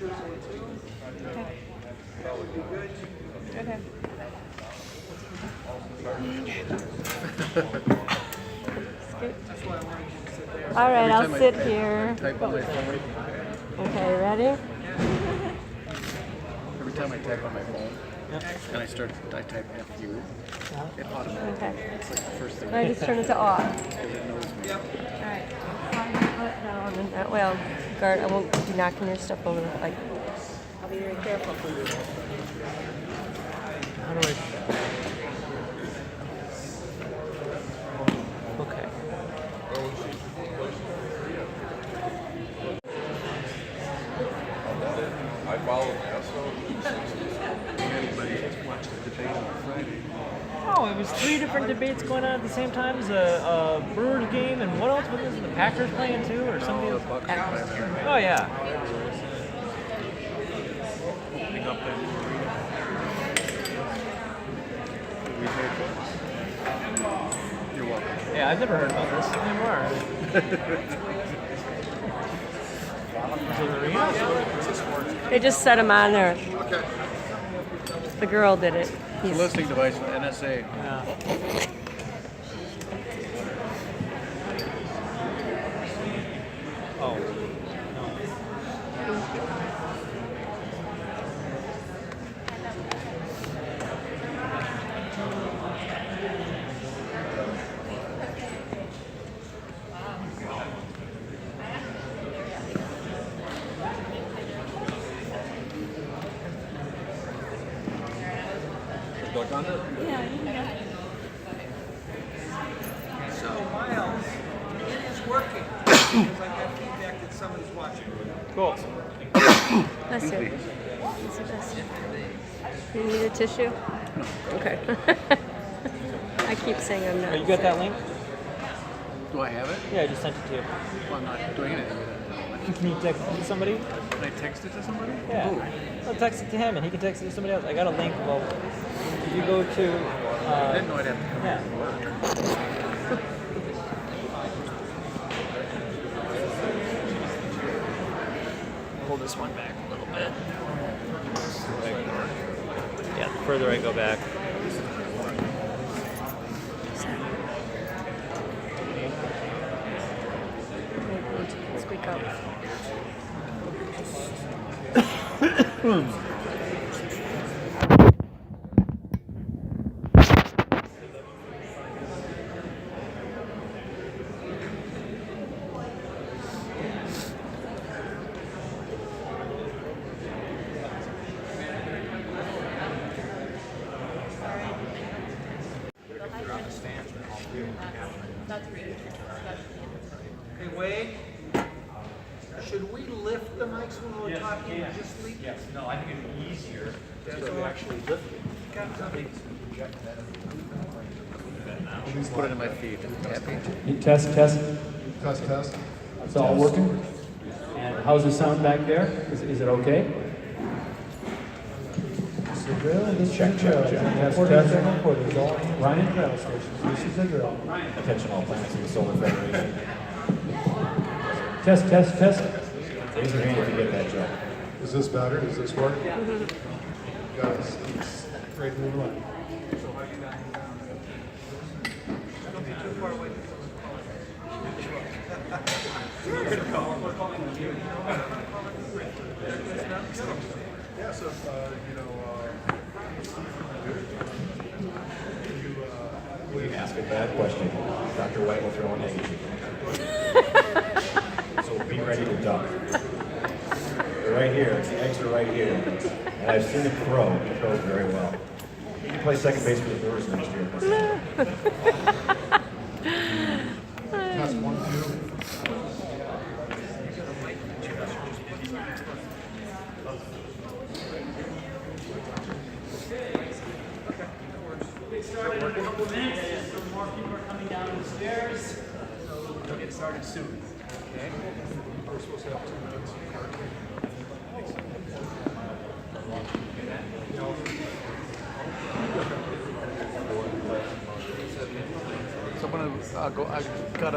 Okay. All right, I'll sit here. Type on my phone. Okay, ready? Every time I type on my phone, and I type FU, it automatically. Okay. It's like the first thing. I just turn it to off. Because it knows me. All right. Down and well, guard. I won't be knocking your stuff over. Like, I'll be very careful. How do I? Okay. I followed that, so Anybody watched the debate on Friday? Oh, it was 3 different debates going on at the same time. It was a Brewers game, and what else was this? The Packers playing too, or somebody else? Bucks playing there. Oh yeah. Opening up that new arena. We paid for it. You're welcome. Yeah, I've never heard about this anymore. They just set him on there. okay. The girl did it. It's a listening device from NSA. Yeah. Oh. Click on it. So, Miles, it is working. Because I got feedback that somebody's watching. Cool. That's it. You need a tissue? Okay. I keep saying I'm not. Oh, you got that link? Do I have it? Yeah, I just sent it to you. Well, I'm not doing anything with it. Can you text it to somebody? Can I text it to somebody? Yeah. Ooh. I'll text it to him, and he can text it to somebody else. I got a link. Well, if you go to. I didn't know I'd have to come Yeah. to work. Pull this one back a little bit. Yeah, the further I go back. Squeak up. Hey, Wade, should we lift the mics when we're talking or just leave? Yes, no, I think it'd be easier That's to all. actually lift it. Please put it in my feed. Happy. Test, test. Test, test. It's all working. And how's the sound back there? Is it okay? This is a drill. This is a drill. Test, test. Ryan, drill stations. This is a drill. Attention all planets of the Solar Federation. Test, test, test. Raise your hand if you get that joke. Is this better? Does this work? Guys, it's great to move on. Don't be too far away. Yeah, so, You ask a bad question, Dr. White will throw an egg at you. So be ready to duck. They're right here, the eggs are right here. And I've seen it throw, it throws very well. You can play second base for the Brewers next year. test 1, 2. Started in a couple minutes. Some more people are coming down the stairs. So we'll get started soon. Okay? We're supposed to have 2 minutes. So I'm gonna go. I got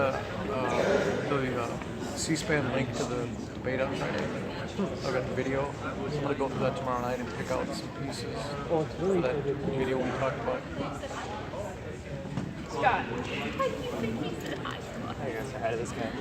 the C-SPAN link to the debate on Friday. I've got the video. I'm gonna go through that tomorrow night and pick out some pieces Oh, it's really for that video we talked about. Scott. I guess I had this guy.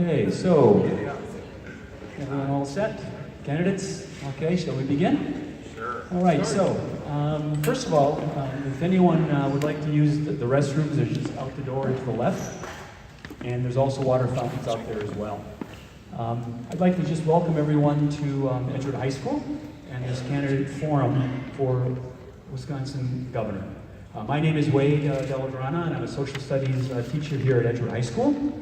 Okay, so everyone all set? Candidates? Okay, shall we begin? Sure. All right, so first of all, if anyone would like to use the restrooms, they're just out the door to the left, and there's also water fountains out there as well. I'd like to just welcome everyone to Edgewood High School and this candidate forum for Wisconsin Governor. My name is Wade Delagrana, and I'm a social studies teacher here at Edgewood High School.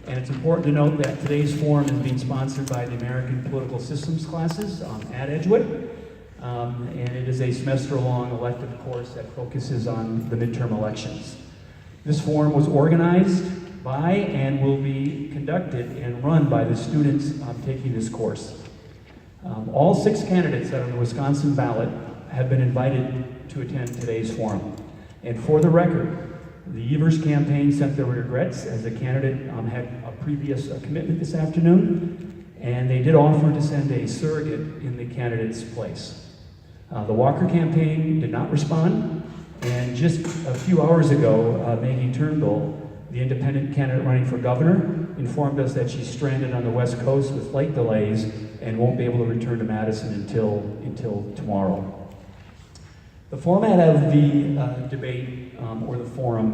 And it's important to note that today's forum is being sponsored by the American Political Systems classes at Edgewood. And it is a semester-long elective course that focuses on the midterm elections. This forum was organized by and will be conducted and run by the students taking this course. All 6 candidates that are on the Wisconsin ballot have been invited to attend today's forum. And for the record, the Evers campaign sent their regrets as the candidate had a previous commitment this afternoon, and they did offer to send a surrogate in the candidate's place. The Walker campaign did not respond, and just a few hours ago, Maggie Turnbull, the independent candidate running for governor, informed us that she's stranded on the West Coast with flight delays and won't be able to return to Madison until tomorrow. The format of the debate or the forum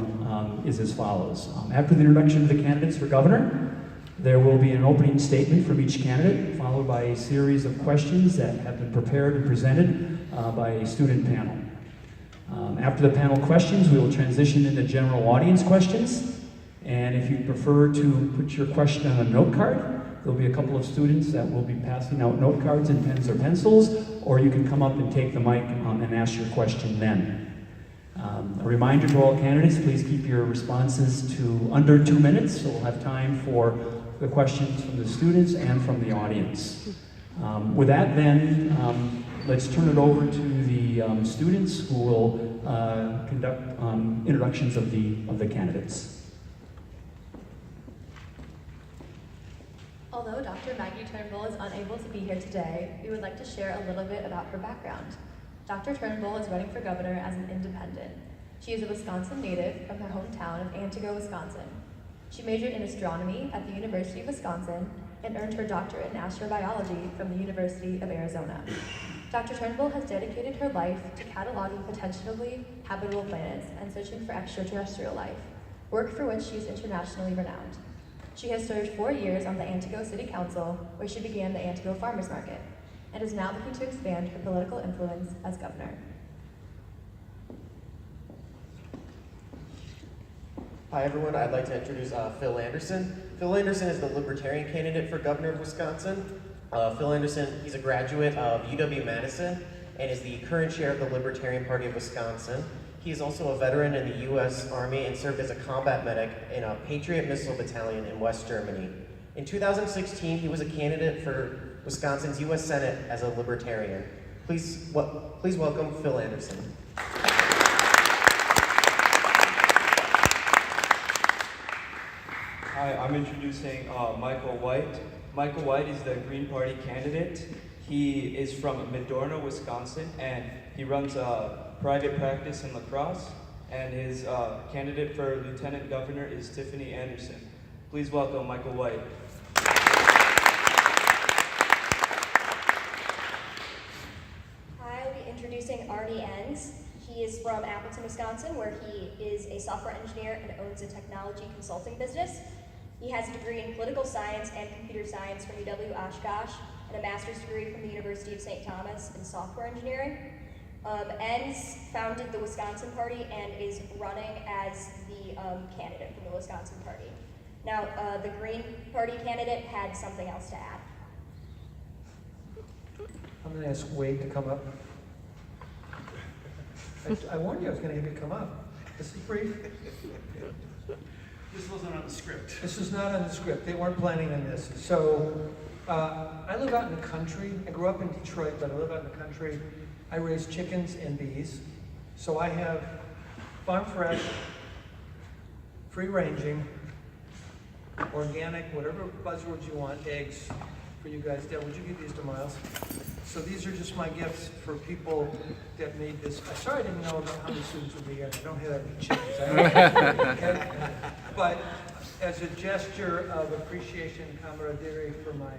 is as follows. After the introduction of the candidates for governor, there will be an opening statement from each candidate, followed by a series of questions that have been prepared and presented by a student panel. After the panel questions, we will transition into general audience questions. And if you prefer to put your question on a note card, there'll be a couple of students that will be passing out note cards and pens or pencils, or you can come up and take the mic and ask your question then. A reminder to all candidates, please keep your responses to under 2 minutes, so we'll have time for the questions from the students and from the audience. With that then, let's turn it over to the students who will conduct introductions of the candidates. Although Dr. Maggie Turnbull is unable to be here today, we would like to share a little bit about her background. Dr. Turnbull is running for governor as an independent. She is a Wisconsin native from her hometown of Antigo, Wisconsin. She majored in astronomy at the University of Wisconsin and earned her doctorate in astrobiology from the University of Arizona. Dr. Turnbull has dedicated her life to cataloging potentially habitable planets and searching for extraterrestrial life, work for which she is internationally renowned. She has served 4 years on the Antigo City Council, where she began the Antigo Farmers Market, and is now looking to expand her political influence as governor. Hi everyone, I'd like to introduce Phil Anderson. Phil Anderson is the Libertarian candidate for governor of Wisconsin. Phil Anderson, he's a graduate of UW-Madison and is the current chair of the Libertarian Party of Wisconsin. He is also a veteran in the U.S. Army and served as a combat medic in a Patriot Missile Battalion in West Germany. In 2016, he was a candidate for Wisconsin's U.S. Senate as a Libertarian. Please welcome Phil Anderson. Hi, I'm introducing Michael White. Michael White is the Green Party candidate. He is from Medorna, Wisconsin, and he runs a private practice in La Crosse, and his candidate for lieutenant governor is Tiffany Anderson. Please welcome Michael White. Hi, I'll be introducing Arnie Enns. He is from Appleton, Wisconsin, where he is a software engineer and owns a technology consulting business. He has a degree in political science and computer science from UW-Oshkosh and a master's degree from the University of St. Thomas in software engineering. Enns founded the Wisconsin Party and is running as the candidate from the Wisconsin Party. Now, the Green Party candidate had something else to add. I'm going to ask Wade to come up. I warned you I was going to have you come up. This is brief. This wasn't on the script. This is not on the script. They weren't planning on this. So I live out in the country. I grew up in Detroit, but I live out in the country. I raise chickens and bees. So I have farm fresh, free ranging, organic, whatever buzzwords you want, eggs for you guys. Dad, would you give these to Miles? So these are just my gifts for people that made this. I'm sorry I didn't know how many students would be here. I don't have that many chickens. But as a gesture of appreciation and camaraderie for my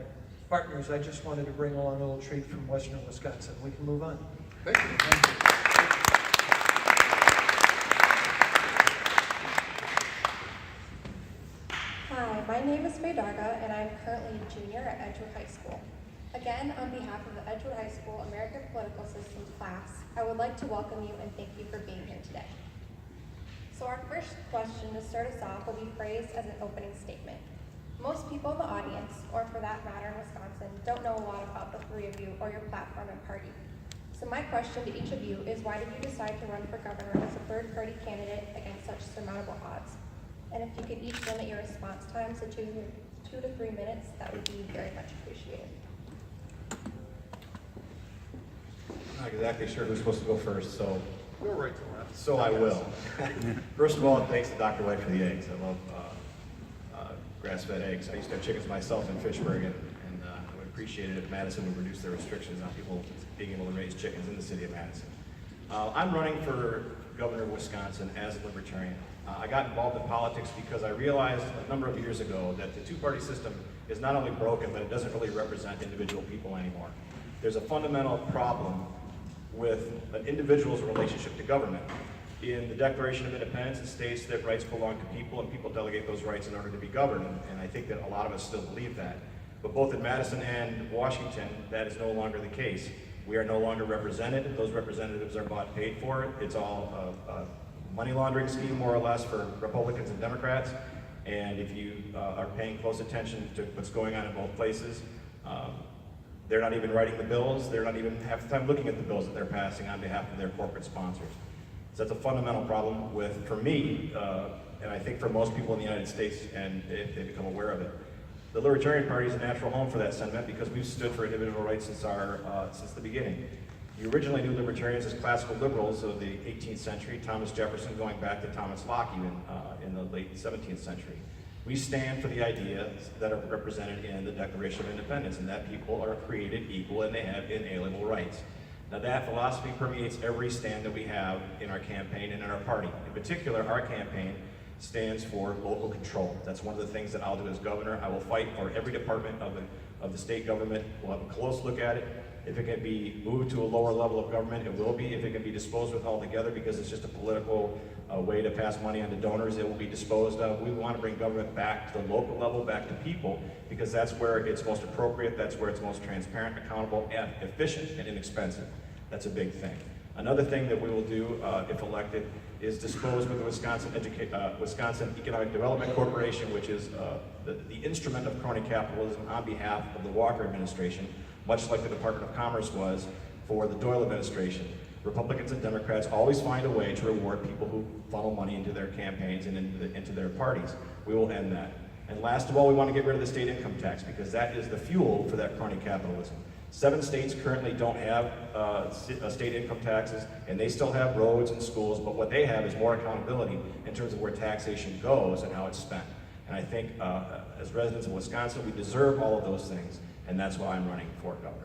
partners, I just wanted to bring along a little treat from Western Wisconsin. We can move on. Thank you. Thank you. Hi, my name is Faye Darga, and I'm currently a junior at Edgewood High School. Again, on behalf of the Edgewood High School American Political Systems class, I would like to welcome you and thank you for being here today. So our first question to start us off will be phrased as an opening statement. Most people in the audience, or for that matter in Wisconsin, don't know a lot about the three of you or your platform and party. So my question to each of you is, why did you decide to run for governor as a third-party candidate against such surmountable odds? And if you could each limit your response times to 2 to 3 minutes, that would be very much appreciated. I'm not exactly sure who's supposed to go first, so Go right to left. So I will. First of all, thanks to Dr. White for the eggs. I love grass-fed eggs. I used to have chickens myself in Fitchburg, and I would appreciate it if Madison would reduce their restrictions on people being able to raise chickens in the city of Madison. I'm running for governor of Wisconsin as a libertarian. I got involved in politics because I realized a number of years ago that the two-party system is not only broken, but it doesn't really represent individual people anymore. There's a fundamental problem with an individual's relationship to government. In the Declaration of Independence, it states that rights belong to people and people delegate those rights in order to be governed, and I think that a lot of us still believe that. But both in Madison and Washington, that is no longer the case. We are no longer represented. Those representatives are bought and paid for. It's all a money laundering scheme, more or less, for Republicans and Democrats. And if you are paying close attention to what's going on in both places, they're not even writing the bills. They're not even half the time looking at the bills that they're passing on behalf of their corporate sponsors. So that's a fundamental problem for me, and I think for most people in the United States, and if they become aware of it. The Libertarian Party is a natural home for that sentiment because we've stood for individual rights since the beginning. You originally knew libertarians as classical liberals of the 18th century, Thomas Jefferson going back to Thomas Locke even in the late 17th century. We stand for the ideas that are represented in the Declaration of Independence, and that people are created equal and they have inalienable rights. Now that philosophy permeates every stand that we have in our campaign and in our party. In particular, our campaign stands for local control. That's one of the things that I'll do as governor. I will fight for every department of the state government. We'll have a close look at it. If it can be moved to a lower level of government, it will be. If it can be disposed with altogether because it's just a political way to pass money on to donors, it will be disposed of. We want to bring government back to the local level, back to people, because that's where it's most appropriate, that's where it's most transparent, accountable, and efficient, and inexpensive. That's a big thing. Another thing that we will do, if elected, is dispose with the Wisconsin Economic Development Corporation, which is the instrument of crony capitalism on behalf of the Walker administration, much like the Department of Commerce was for the Doyle administration. Republicans and Democrats always find a way to reward people who funnel money into their campaigns and into their parties. We will end that. And last of all, we want to get rid of the state income tax because that is the fuel for that crony capitalism. 7 states currently don't have state income taxes, and they still have roads and schools, but what they have is more accountability in terms of where taxation goes and how it's spent. And I think as residents of Wisconsin, we deserve all of those things, and that's why I'm running for governor.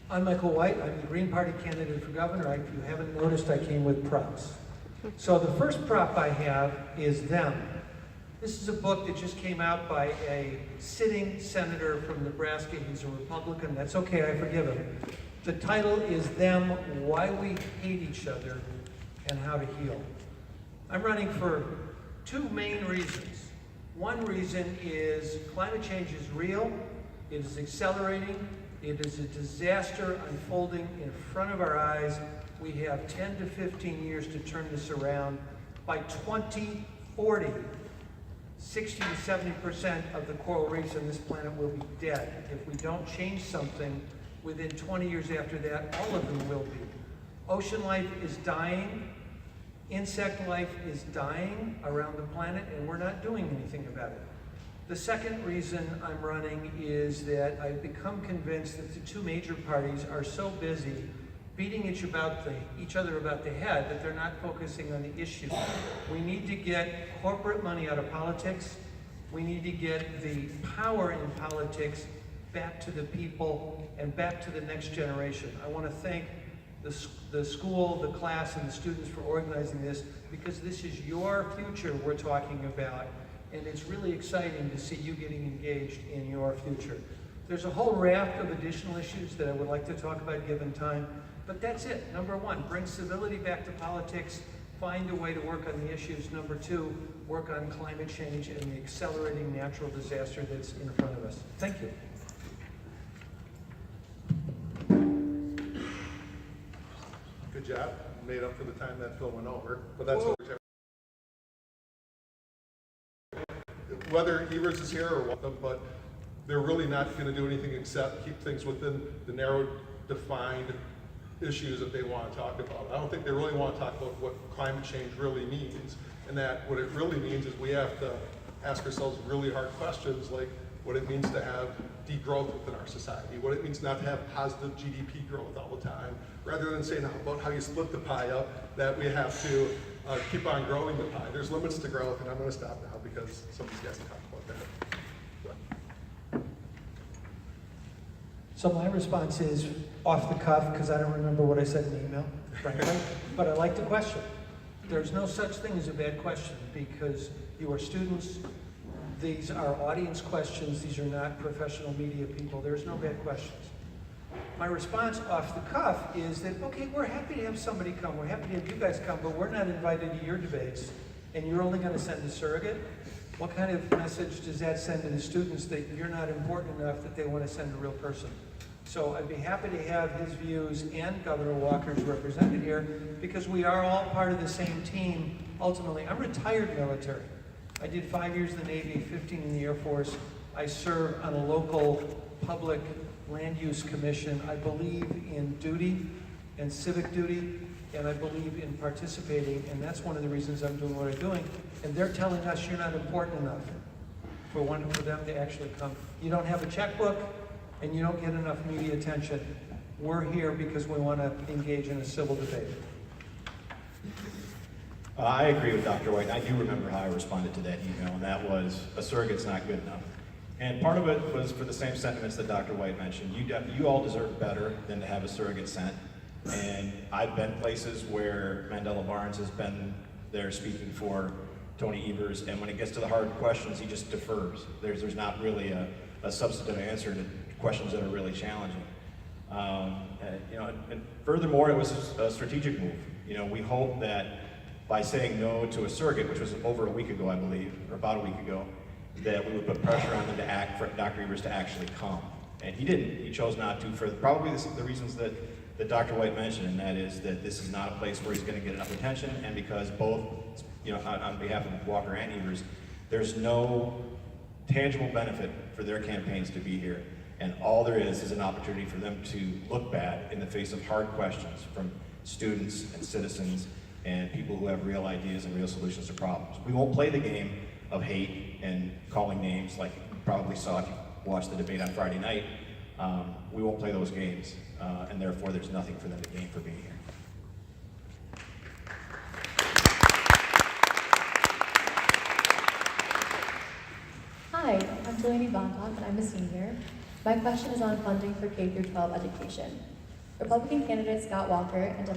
I'm Michael White. I'm the Green Party candidate for governor. If you haven't noticed, I came with props. So the first prop I have is Them. This is a book that just came out by a sitting senator from Nebraska. He's a Republican. That's okay, I forgive him. The title is Them, Why We Hate Each Other and How to Heal. I'm running for 2 main reasons. One reason is climate change is real, it is accelerating, it is a disaster unfolding in front of our eyes. We have 10 to 15 years to turn this around. By 2040, 60 to 70% of the coral reefs on this planet will be dead. If we don't change something, within 20 years after that, all of them will be. Ocean life is dying. Insect life is dying around the planet, and we're not doing anything about it. The second reason I'm running is that I've become convinced that the 2 major parties are so busy beating each other about the head that they're not focusing on the issue. We need to get corporate money out of politics. We need to get the power in politics back to the people and back to the next generation. I want to thank the school, the class, and the students for organizing this, because this is your future we're talking about, and it's really exciting to see you getting engaged in your future. There's a whole raft of additional issues that I would like to talk about given time, but that's it. Number 1, bring civility back to politics, find a way to work on the issues. Number 2, work on climate change and the accelerating natural disaster that's in front of us. Thank you. Good job. Made up for the time that Phil went over, but that's what whether Evers is here or welcome, but they're really not going to do anything except keep things within the narrow, defined issues that they want to talk about. I don't think they really want to talk about what climate change really means, and that what it really means is we have to ask ourselves really hard questions like what it means to have degrowth within our society, what it means not to have positive GDP growth all the time, rather than saying about how you split the pie up, that we have to keep on growing the pie. There's limits to growth, and I'm going to stop now because somebody's got to talk about that. So my response is off the cuff, because I don't remember what I said in the email, frankly, but I like the question. There's no such thing as a bad question, because you are students. These are audience questions. These are not professional media people. There's no bad questions. My response off the cuff is that, okay, we're happy to have somebody come. We're happy to have you guys come, but we're not invited to your debates, and you're only going to send a surrogate? What kind of message does that send to the students that you're not important enough that they want to send a real person? So I'd be happy to have his views and Governor Walker's represented here, because we are all part of the same team. Ultimately, I'm retired military. I did 5 years in the Navy, 15 in the Air Force. I serve on a local public land use commission. I believe in duty and civic duty, and I believe in participating, and that's one of the reasons I'm doing what I'm doing. And they're telling us you're not important enough for them to actually come. You don't have a checkbook, and you don't get enough media attention. We're here because we want to engage in a civil debate. I agree with Dr. White. I do remember how I responded to that email, and that was a surrogate's not good enough. And part of it was for the same sentiments that Dr. White mentioned. You all deserve better than to have a surrogate sent. And I've been places where Mandela Barnes has been there speaking for Tony Evers, and when it gets to the hard questions, he just defers. There's not really a substantive answer to questions that are really challenging. And furthermore, it was a strategic move. We hope that by saying no to a surrogate, which was over a week ago, I believe, or about a week ago, that we would put pressure on them to act, for Dr. Evers to actually come. And he didn't. He chose not to for probably the reasons that Dr. White mentioned, and that is that this is not a place where he's going to get enough attention, and because both, on behalf of Walker and Evers, there's no tangible benefit for their campaigns to be here. And all there is an opportunity for them to look bad in the face of hard questions from students and citizens and people who have real ideas and real solutions to problems. We won't play the game of hate and calling names like you probably saw if you watched the debate on Friday night. We won't play those games, and therefore there's nothing for them to gain for being here. Hi, I'm Delaney Bontoff, and I'm a senior. My question is on funding for K-12 education. Republican candidate Scott Walker and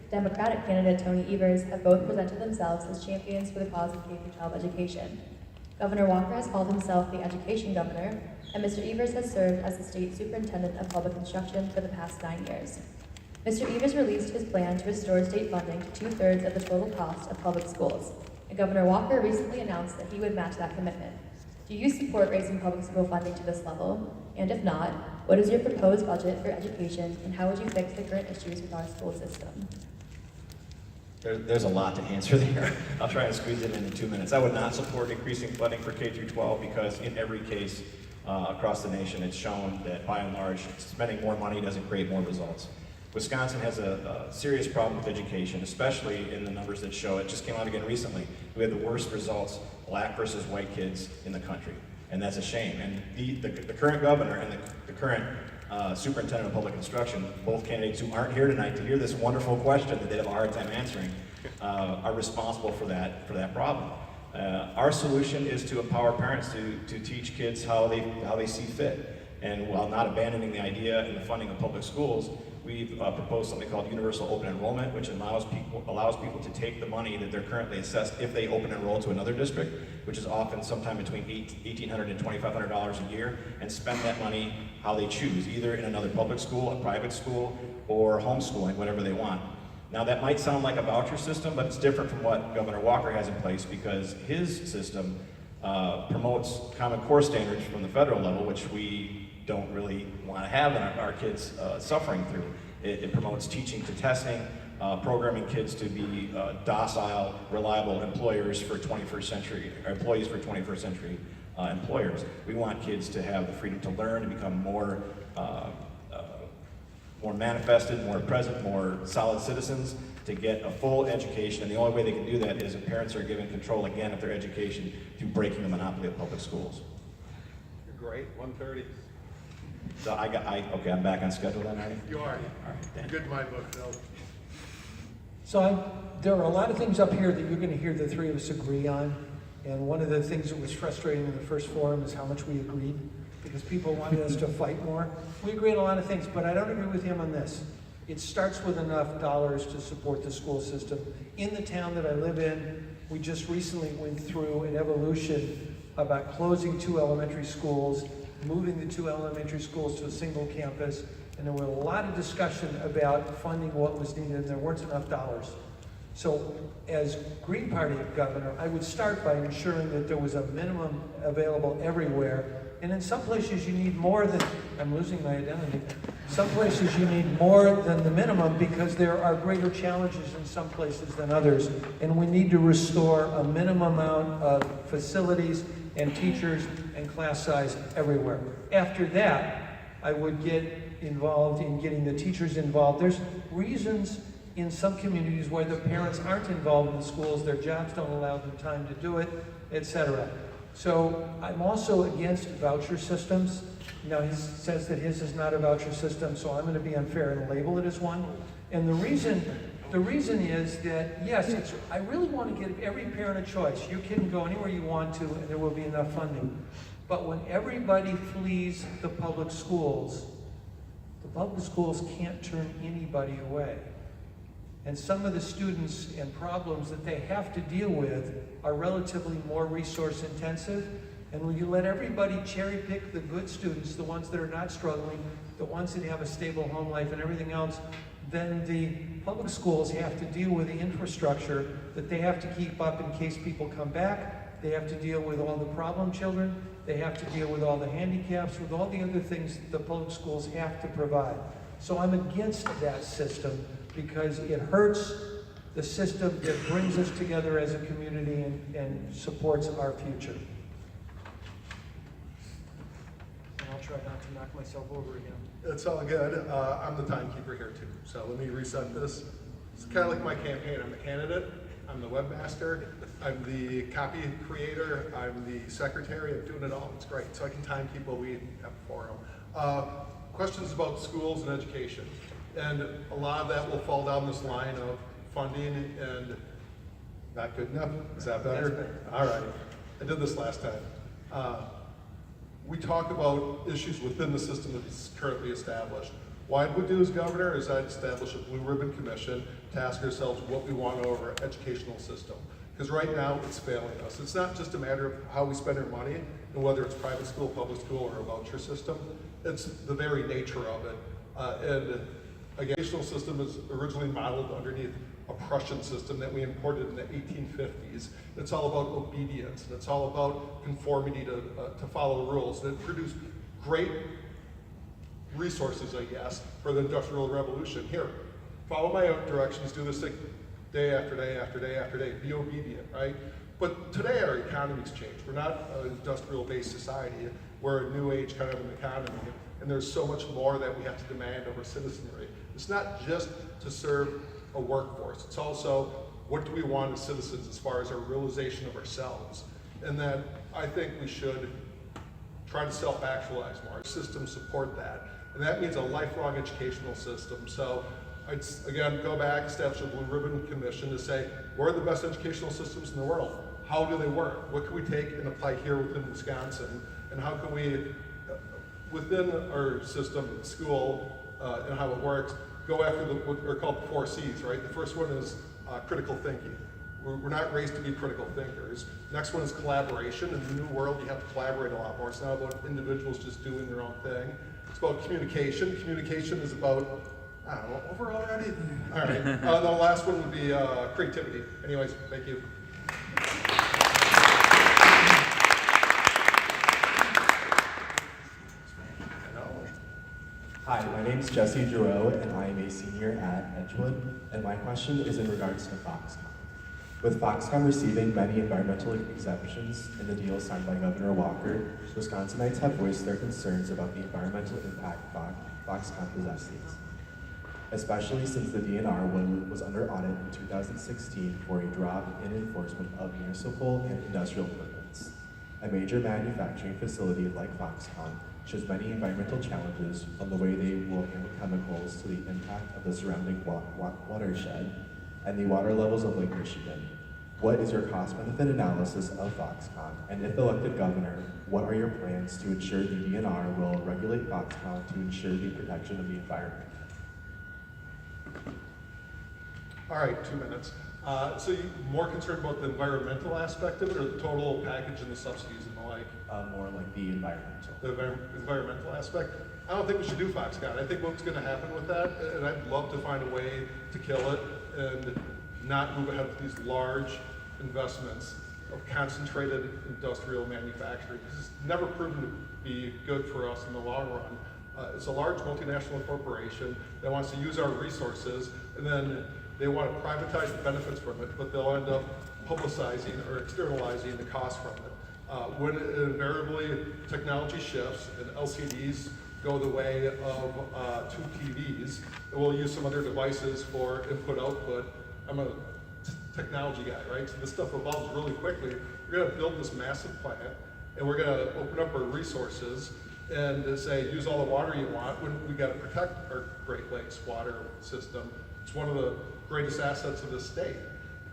Democratic candidate Tony Evers have both presented themselves as champions for the cause of K-12 education. Governor Walker has called himself the education governor, and Mr. Evers has served as the state superintendent of public instruction for the past 9 years. Mr. Evers released his plan to restore state funding to 2/3 of the total cost of public schools, and Governor Walker recently announced that he would match that commitment. Do you support raising public school funding to this level? And if not, what is your proposed budget for education, and how would you fix the current issues with our school system? There's a lot to answer there. I'll try and squeeze it into 2 minutes. I would not support increasing funding for K-12 because in every case across the nation, it's shown that by and large, spending more money doesn't create more results. Wisconsin has a serious problem with education, especially in the numbers that show it. Just came out again recently. We had the worst results, black versus white kids in the country, and that's a shame. And the current governor and the current superintendent of public instruction, both candidates who aren't here tonight to hear this wonderful question that they have a hard time answering, are responsible for that problem. Our solution is to empower parents to teach kids how they see fit. And while not abandoning the idea and the funding of public schools, we've proposed something called universal open enrollment, which allows people to take the money that they're currently assessed if they open enroll to another district, which is often sometime between $1,800 and $2,500 a year, and spend that money how they choose, either in another public school, a private school, or homeschooling, whatever they want. Now that might sound like a voucher system, but it's different from what Governor Walker has in place because his system promotes Common Core standards from the federal level, which we don't really want to have our kids suffering through. It promotes teaching to testing, programming kids to be docile, reliable employers for 21st century, or employees for 21st century employers. We want kids to have the freedom to learn and become more manifested, more present, more solid citizens, to get a full education. And the only way they can do that is if parents are given control again of their education through breaking the monopoly of public schools. You're great, 1:30. So okay, I'm back on schedule then, Artie? You are. All right, thank Good in my book, Phil. So there are a lot of things up here that you're going to hear the three of us agree on. And one of the things that was frustrating in the first forum is how much we agreed, because people wanted us to fight more. We agree on a lot of things, but I don't agree with him on this. It starts with enough dollars to support the school system. In the town that I live in, we just recently went through an evolution about closing 2 elementary schools, moving the 2 elementary schools to a single campus, and there were a lot of discussion about funding what was needed, and there weren't enough dollars. So as Green Party governor, I would start by ensuring that there was a minimum available everywhere. And in some places you need more than, I'm losing my identity. Some places you need more than the minimum because there are greater challenges in some places than others. And we need to restore a minimum amount of facilities and teachers and class size everywhere. After that, I would get involved in getting the teachers involved. There's reasons in some communities where the parents aren't involved in the schools, their jobs don't allow them time to do it, etc. So I'm also against voucher systems. Now he says that his is not a voucher system, so I'm going to be unfair and label it as one. And the reason is that, yes, I really want to give every parent a choice. You can go anywhere you want to and there will be enough funding. But when everybody flees the public schools can't turn anybody away. And some of the students and problems that they have to deal with are relatively more resource intensive. And when you let everybody cherry pick the good students, the ones that are not struggling, the ones that have a stable home life and everything else, then the public schools have to deal with the infrastructure that they have to keep up in case people come back, They have to deal with all the problem children. They have to deal with all the handicaps, with all the other things the public schools have to provide. So I'm against that system because it hurts the system that brings us together as a community and supports our future. And I'll try not to knock myself over again. It's all good. I'm the timekeeper here too. So let me reset this. It's kind of like my campaign. I'm the candidate. I'm the webmaster. I'm the copy creator. I'm the secretary. I'm doing it all. It's great. So I can timekeep what we have for them. Questions about schools and education. And a lot of that will fall down this line of funding and not good enough. Is that better? All right. I did this last time. We talk about issues within the system that's currently established. What I'd do as governor is I'd establish a blue ribbon commission to ask ourselves what we want over our educational system. Because right now it's failing us. It's not just a matter of how we spend our money and whether it's private school, public school, or a voucher system. It's the very nature of it. And again, the educational system is originally modeled underneath a Prussian system that we imported in the 1850s. It's all about obedience, and it's all about conformity to follow rules. And it produced great resources, I guess, for the Industrial Revolution. Here, follow my directions, do this thing day after day after day after day, be obedient, right? But today our economy's changed. We're not an industrial-based society. We're a new age kind of an economy, and there's so much more that we have to demand of our citizenry. It's not just to serve a workforce. It's also, what do we want as citizens as far as our realization of ourselves? And that I think we should try to self-actualize more. Our systems support that. And that means a lifelong educational system. So I'd, again, go back, establish a blue ribbon commission to say, what are the best educational systems in the world? How do they work? What can we take and apply here within Wisconsin? And how can we, within our system, school, and how it works, go after what are called 4 C's, right? The first one is critical thinking. We're not raised to be critical thinkers. Next one is collaboration. In the new world, you have to collaborate a lot more. It's not about individuals just doing their own thing. It's about communication. Communication is about, I don't know, over already? All right. The last one would be creativity. Anyways, thank you. Hi, my name is Jesse Giroux, and I am a senior at Edgewood, and my question is in regards to Foxconn. With Foxconn receiving many environmental exemptions in the deal signed by Governor Walker, Wisconsinites have voiced their concerns about the environmental impact Foxconn possesses, especially since the DNR was under audit in 2016 for a drop in enforcement of municipal and industrial permits. A major manufacturing facility like Foxconn shows many environmental challenges on the way they will handle chemicals to the impact of the surrounding watershed and the water levels of Lake Michigan. What is your cost-benefit analysis of Foxconn? And if elected governor, what are your plans to ensure the DNR will regulate Foxconn to ensure the protection of the environment? All right, 2 minutes. So you're more concerned about the environmental aspect of it, or the total package and the subsidies and the like? More like the environmental. The environmental aspect? I don't think we should do Foxconn. I think what's going to happen with that, and I'd love to find a way to kill it and not move ahead with these large investments of concentrated industrial manufacturing. This has never proven to be good for us in the long run. It's a large multinational corporation that wants to use our resources, and then they want to privatize the benefits from it, but they'll end up publicizing or externalizing the cost from it. When invariably technology shifts and LCDs go the way of tube TVs, and we'll use some other devices for input-output. I'm a technology guy, right? So this stuff evolves really quickly. We're going to build this massive plant, and we're going to open up our resources and say, use all the water you want, when we got to protect our Great Lakes water system. It's one of the greatest assets of the state.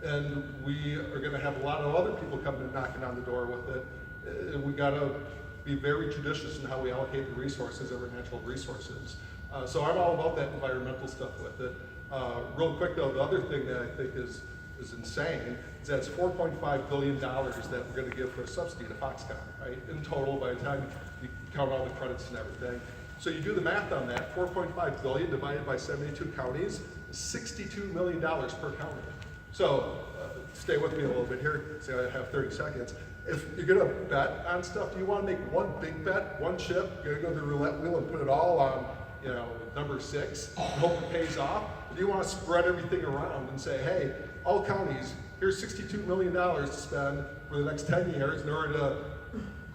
And we are going to have a lot of other people coming and knocking on the door with it. And we got to be very judicious in how we allocate the resources of our natural resources. So I'm all about that environmental stuff with it. Real quick though, the other thing that I think is insane is that it's $4.5 billion that we're going to give for a subsidy to Foxconn, right? In total, by the time you count all the credits and everything. So you do the math on that, 4.5 billion divided by 72 counties, $62 million per county. So, stay with me a little bit here, say I have 30 seconds. If you're gonna bet on stuff, do you wanna make one big bet, one chip, you're gonna go to the roulette wheel and put it all on, you know, number 6, and hope it pays off? Or do you wanna spread everything around and say, hey, all counties, here's $62 million to spend for the next 10 years in order to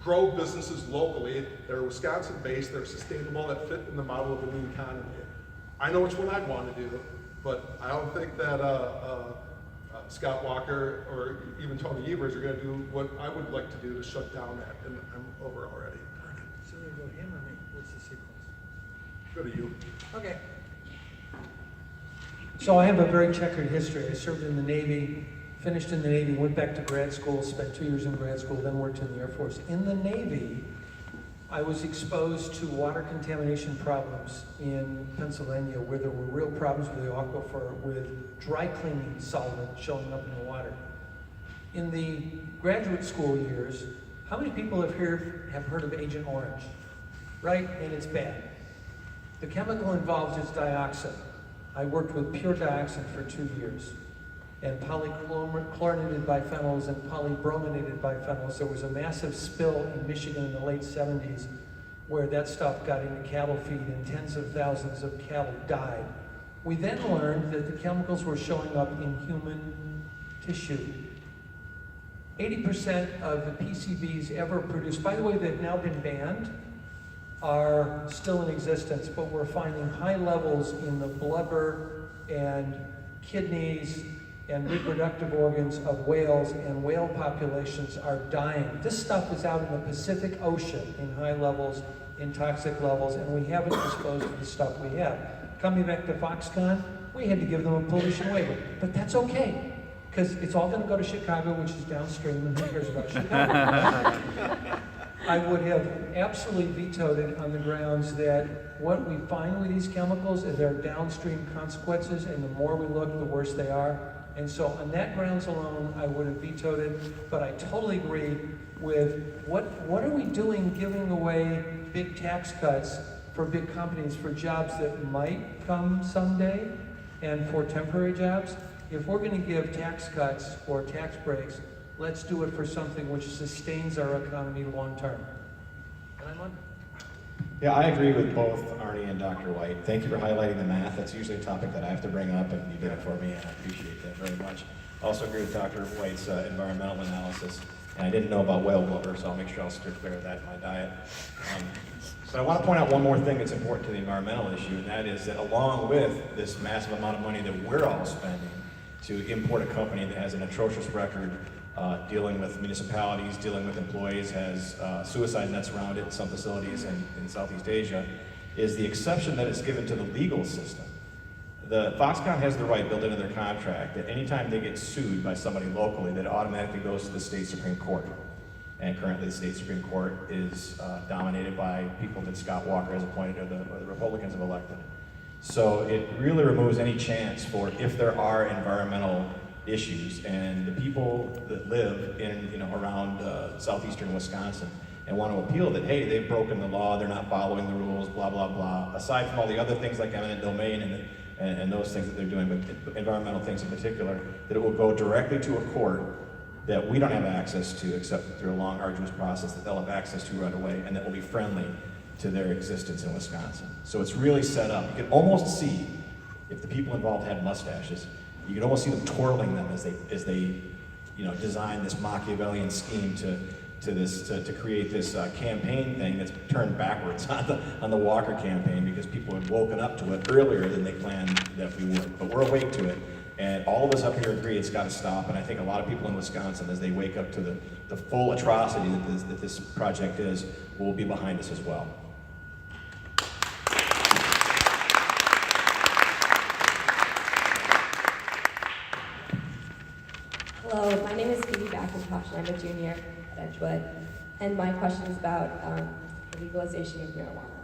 grow businesses locally that are Wisconsin-based, that are sustainable, that fit in the model of a new economy? I know which one I'd want to do, but I don't think that Scott Walker or even Tony Evers are going to do what I would like to do to shut down that, and I'm over already. So we go him or me? What's the sequence? Go to you. Okay. So I have a very checkered history. I served in the Navy, finished in the Navy, went back to grad school, spent 2 years in grad school, then worked in the Air Force. In the Navy, I was exposed to water contamination problems in Pennsylvania, where there were real problems with the aquifer, with dry cleaning solvent showing up in the water. In the graduate school years, how many people have heard of Agent Orange? Right? And it's bad. The chemical involved is dioxin. I worked with pure dioxin for 2 years. And polychlorinated biphenyls and polybrominated biphenyls. There was a massive spill in Michigan in the late 70s where that stuff got into cattle feed and tens of thousands of cattle died. We then learned that the chemicals were showing up in human tissue. 80% of the PCBs ever produced, by the way, they've now been banned, are still in existence, but we're finding high levels in the blubber and kidneys and reproductive organs of whales, and whale populations are dying. This stuff is out in the Pacific Ocean in high levels, in toxic levels, and we haven't disposed of the stuff we have. Coming back to Foxconn, we had to give them a pollution waiver, but that's okay, because it's all going to go to Chicago, which is downstream, and who cares about Chicago? I would have absolutely vetoed it on the grounds that what we find with these chemicals is there are downstream consequences, and the more we look, the worse they are. And so on that grounds alone, I would have vetoed it, but I totally agree with what are we doing giving away big tax cuts for big companies for jobs that might come someday and for temporary jobs? If we're going to give tax cuts or tax breaks, let's do it for something which sustains our economy long term. And I'm on. Yeah, I agree with both Arnie and Dr. White. Thank you for highlighting the math. That's usually a topic that I have to bring up, and you did it for me, and I appreciate that very much. I also agree with Dr. White's environmental analysis, and I didn't know about whale blubber, so I'll make sure I'll steer clear of that in my diet. But I want to point out one more thing that's important to the environmental issue, and that is that along with this massive amount of money that we're all spending to import a company that has an atrocious record dealing with municipalities, dealing with employees, has suicide nets around it in some facilities in Southeast Asia, is the exception that is given to the legal system. The Foxconn has the right built into their contract that anytime they get sued by somebody locally, that automatically goes to the state Supreme Court. And currently the state Supreme Court is dominated by people that Scott Walker has appointed or the Republicans have elected. So it really removes any chance for, if there are environmental issues and the people that live in, around southeastern Wisconsin and want to appeal that, hey, they've broken the law, they're not following the rules, blah, blah, blah, aside from all the other things like eminent domain and those things that they're doing, but environmental things in particular, that it will go directly to a court that we don't have access to except through a long, arduous process that they'll have access to right away, and that will be friendly to their existence in Wisconsin. So it's really set up. You can almost see, if the people involved had mustaches, you could almost see them twirling them as they design this Machiavellian scheme to create this campaign thing that's turned backwards on the Walker campaign, because people had woken up to it earlier than they planned that we would. But we're awake to it, and all of us up here agree it's got to stop. And I think a lot of people in Wisconsin, as they wake up to the full atrocity that this project is, will be behind us as well. Hello, my name is Phoebe McIntosh, and I'm a junior at Edgewood, and my question is about the legalization of marijuana.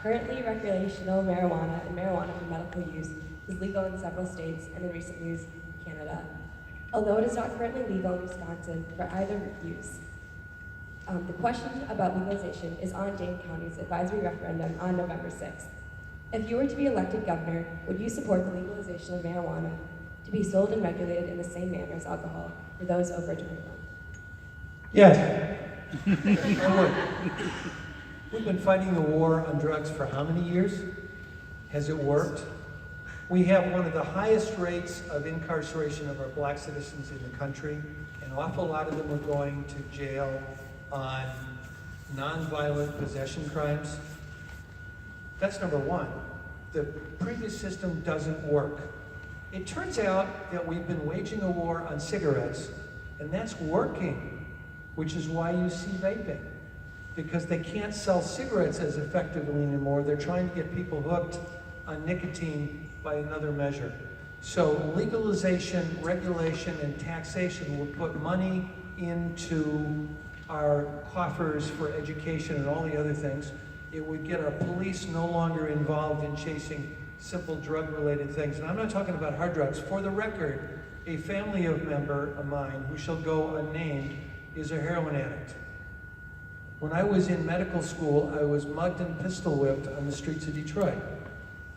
Currently, recreational marijuana and marijuana for medical use is legal in several states and in recent years in Canada, although it is not currently legal in Wisconsin for either use. The question about legalization is on Dane County's advisory referendum on November 6th. If you were to be elected governor, would you support the legalization of marijuana to be sold and regulated in the same manner as alcohol for those over 21? Yes. I would. We've been fighting the war on drugs for how many years? Has it worked? We have one of the highest rates of incarceration of our black citizens in the country. An awful lot of them are going to jail on nonviolent possession crimes. That's number one. The previous system doesn't work. It turns out that we've been waging a war on cigarettes, and that's working, which is why you see vaping. Because they can't sell cigarettes as effectively anymore. They're trying to get people hooked on nicotine by another measure. So legalization, regulation, and taxation will put money into our coffers for education and all the other things. It would get our police no longer involved in chasing simple drug-related things. And I'm not talking about hard drugs. For the record, a family member of mine, who shall go unnamed, is a heroin addict. When I was in medical school, I was mugged and pistol whipped on the streets of Detroit.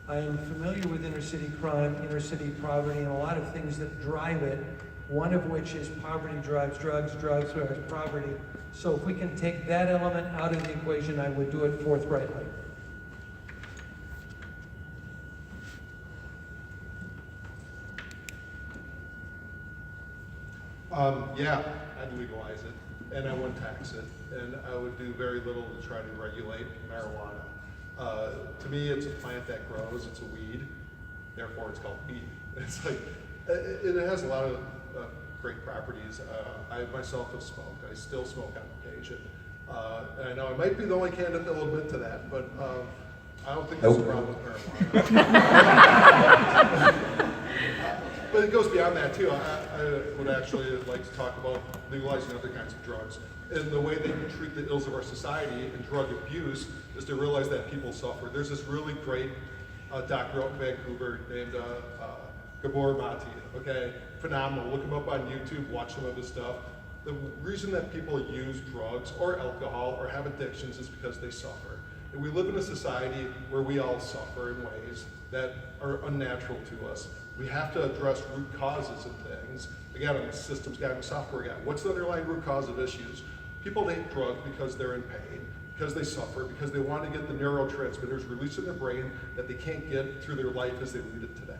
I am familiar with inner city crime, inner city poverty, and a lot of things that drive it, one of which is poverty drives drugs, drugs drives poverty. So if we can take that element out of the equation, I would do it forthrightly. Yeah, I'd legalize it, and I wouldn't tax it, and I would do very little to try to regulate marijuana. To me, it's a plant that grows, it's a weed, therefore it's called weed. It's like, it has a lot of great properties. I myself have smoked, I still smoke on occasion. And I know I might be the only candidate that will admit to that, but I don't think there's a problem with marijuana. But it goes beyond that too. I would actually like to talk about legalizing other kinds of drugs. And the way they can treat the ills of our society and drug abuse is to realize that people suffer. There's this really great doctor out in Vancouver named Gubernatorial, okay? Phenomenal. Look him up on YouTube, watch some of his stuff. The reason that people use drugs or alcohol or have addictions is because they suffer. And we live in a society where we all suffer in ways that are unnatural to us. We have to address root causes of things. Again, I'm a systems guy, I'm a software guy. What's the underlying root cause of issues? People take drugs because they're in pain, because they suffer, because they want to get the neurotransmitters released in their brain that they can't get through their life as they lead it today.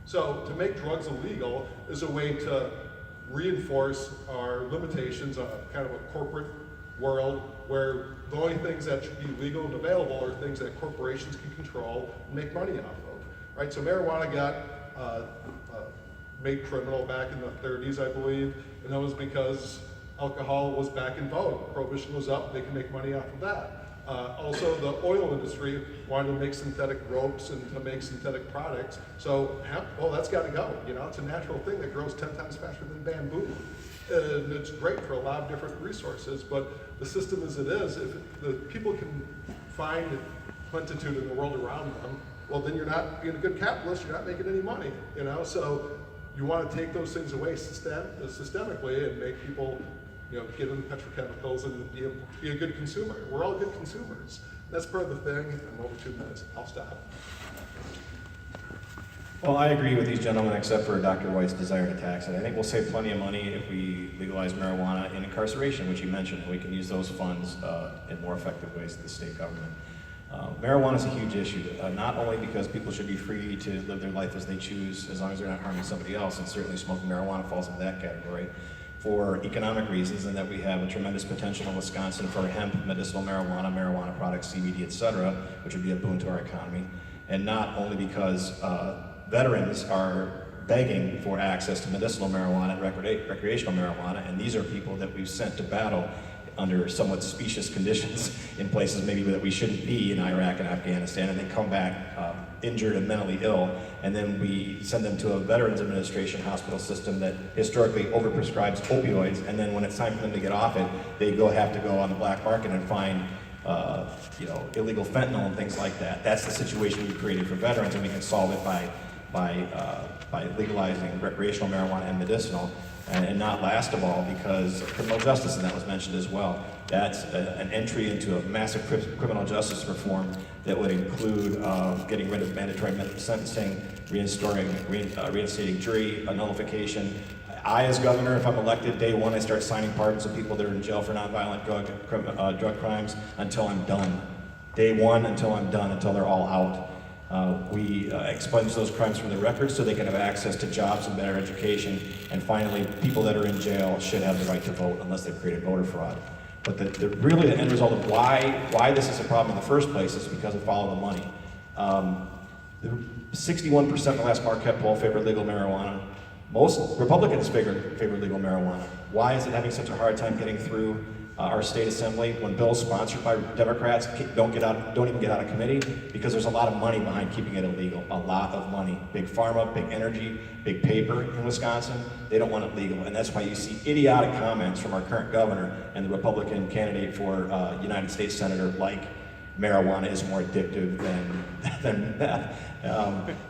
So to make drugs illegal is a way to reinforce our limitations on a kind of a corporate world where the only things that should be legal and available are things that corporations can control and make money off of. Right? So marijuana got made criminal back in the 30s, I believe, and that was because alcohol was back in vogue. Prohibition was up, they can make money off of that. Also, the oil industry wanted to make synthetic ropes and to make synthetic products. So hemp, well, that's got to go. You know, it's a natural thing that grows 10 times faster than bamboo. And it's great for a lot of different resources, but the system as it is, if the people can find plenitude in the world around them, well, then you're not being a good capitalist, you're not making any money, you know? So you want to take those things away systemically and make people, you know, get into petrochemicals and be a good consumer. We're all good consumers. That's part of the thing. I'm over 2 minutes. I'll stop. Well, I agree with these gentlemen except for Dr. White's desire to tax it. I think we'll save plenty of money if we legalize marijuana in incarceration, which you mentioned, and we can use those funds in more effective ways to the state government. Marijuana is a huge issue, not only because people should be free to live their life as they choose, as long as they're not harming somebody else, and certainly smoking marijuana falls into that category, for economic reasons, and that we have a tremendous potential in Wisconsin for hemp, medicinal marijuana, marijuana products, CBD, etc., which would be a boon to our economy, and not only because veterans are begging for access to medicinal marijuana and recreational marijuana, and these are people that we've sent to battle under somewhat specious conditions in places maybe that we shouldn't be in Iraq and Afghanistan, and they come back injured and mentally ill, and then we send them to a Veterans Administration hospital system that historically overprescribes opioids, and then when it's time for them to get off it, they have to go on the black market and find illegal fentanyl and things like that. That's the situation we've created for veterans, and we can solve it by by legalizing recreational marijuana and medicinal. And not last of all, because of criminal justice, and that was mentioned as well. That's an entry into a massive criminal justice reform that would include getting rid of mandatory minimum sentencing, reinstating jury nullification. I, as governor, if I'm elected, day one, I start signing pardons of people that are in jail for nonviolent drug crimes until I'm done. Day one until I'm done, until they're all out. We expunge those crimes from the record so they can have access to jobs and better education. And finally, people that are in jail should have the right to vote unless they've created voter fraud. But really the end result of why this is a problem in the first place is because of follow the money. 61% in the last Marquette poll favored legal marijuana. Most Republicans favor legal marijuana. Why is it having such a hard time getting through our state assembly when bills sponsored by Democrats don't even get out of committee? Because there's a lot of money behind keeping it illegal. A lot of money. Big pharma, big energy, big paper in Wisconsin. They don't want it legal, and that's why you see idiotic comments from our current governor and the Republican candidate for United States Senator, like marijuana is more addictive than meth.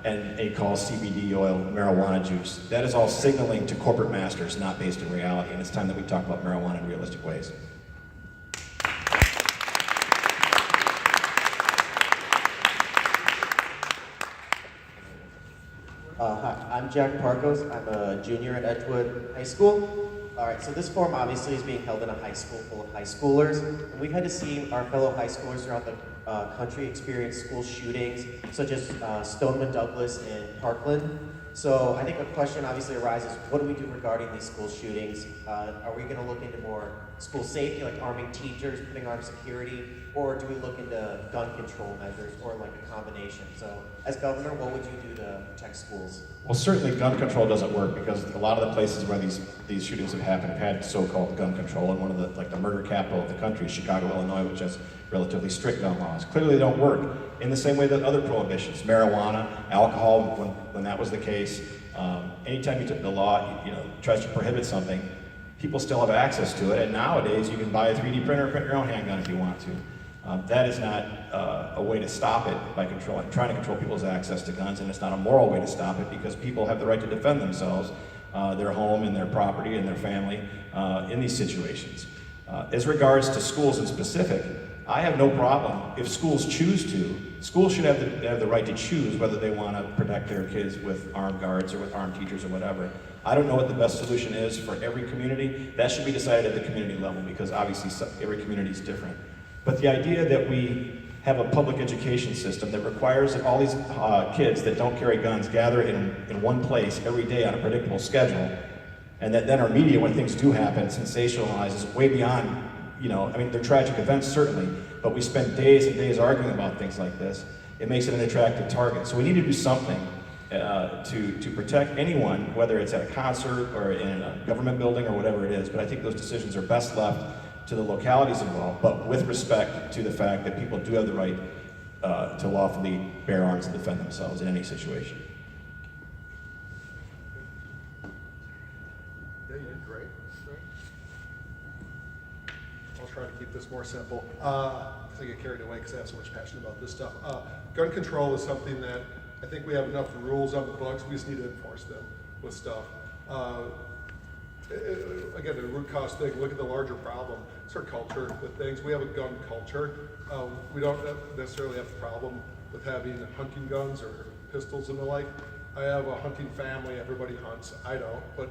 And he calls CBD oil marijuana juice. That is all signaling to corporate masters, not based in reality, and it's time that we talk about marijuana in realistic ways. Hi, I'm Jack Parkos. I'm a junior at Edgewood High School. All right, so this forum obviously is being held in a high school full of high schoolers, and we've had to see our fellow high schoolers throughout the country experience school shootings, such as Stoneman Douglas and Parkland. So I think a question obviously arises, what do we do regarding these school shootings? Are we gonna look into more school safety, like arming teachers, putting armed security, or do we look into gun control measures, or like a combination? So as governor, what would you do to protect schools? Well, certainly gun control doesn't work because a lot of the places where these shootings have happened have had so-called gun control, and one of the murder capital of the country is Chicago, Illinois, which has relatively strict gun laws. Clearly they don't work in the same way that other prohibitions, marijuana, alcohol, when that was the case, anytime you took the law, tries to prohibit something, people still have access to it, and nowadays you can buy a 3D printer and print your own handgun if you want to. That is not a way to stop it by trying to control people's access to guns, and it's not a moral way to stop it because people have the right to defend themselves, their home and their property and their family in these situations. As regards to schools in specific, I have no problem if schools choose to. Schools should have the right to choose whether they want to protect their kids with armed guards or with armed teachers or whatever. I don't know what the best solution is for every community. That should be decided at the community level because obviously every community is different. But the idea that we have a public education system that requires that all these kids that don't carry guns gather in one place every day on a predictable schedule, and that then our media, when things do happen, sensationalizes way beyond, they're tragic events certainly, but we spend days and days arguing about things like this. It makes it an attractive target. So we need to do something to protect anyone, whether it's at a concert or in a government building or whatever it is. But I think those decisions are best left to the localities involved, but with respect to the fact that people do have the right to lawfully bear arms and defend themselves in any situation. Yeah, you did great. I'll try to keep this more simple. I get carried away because I have so much passion about this stuff. Gun control is something that I think we have enough rules on the books. We just need to enforce them with stuff. Again, the root cause thing, look at the larger problem. It's our culture with things. We have a gun culture. We don't necessarily have a problem with having hunting guns or pistols and the like. I have a hunting family, everybody hunts. I don't, but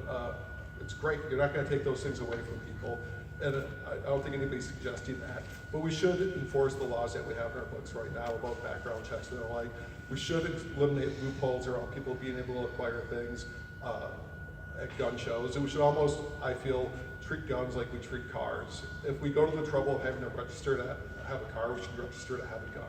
it's great. You're not gonna take those things away from people. And I don't think anybody's suggesting that. But we should enforce the laws that we have in our books right now about background checks and the like. We should eliminate loopholes around people being able to acquire things at gun shows. And we should almost, I feel, treat guns like we treat cars. If we go to the trouble of having to register to have a car, we should register to have a gun.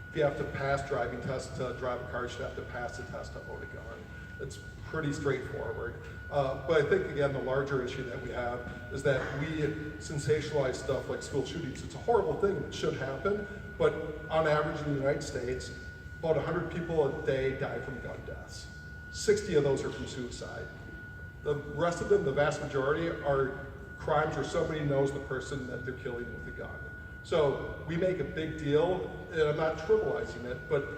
If you have to pass driving tests to drive a car, you should have to pass the test to own a gun. It's pretty straightforward. But I think, again, the larger issue that we have is that we sensationalize stuff like school shootings. It's a horrible thing that should happen, but on average in the United States, about 100 people a day die from gun deaths. 60 of those are from suicide. The rest of them, the vast majority, are crimes where somebody knows the person that they're killing with a gun. So we make a big deal, and I'm not trivializing it, but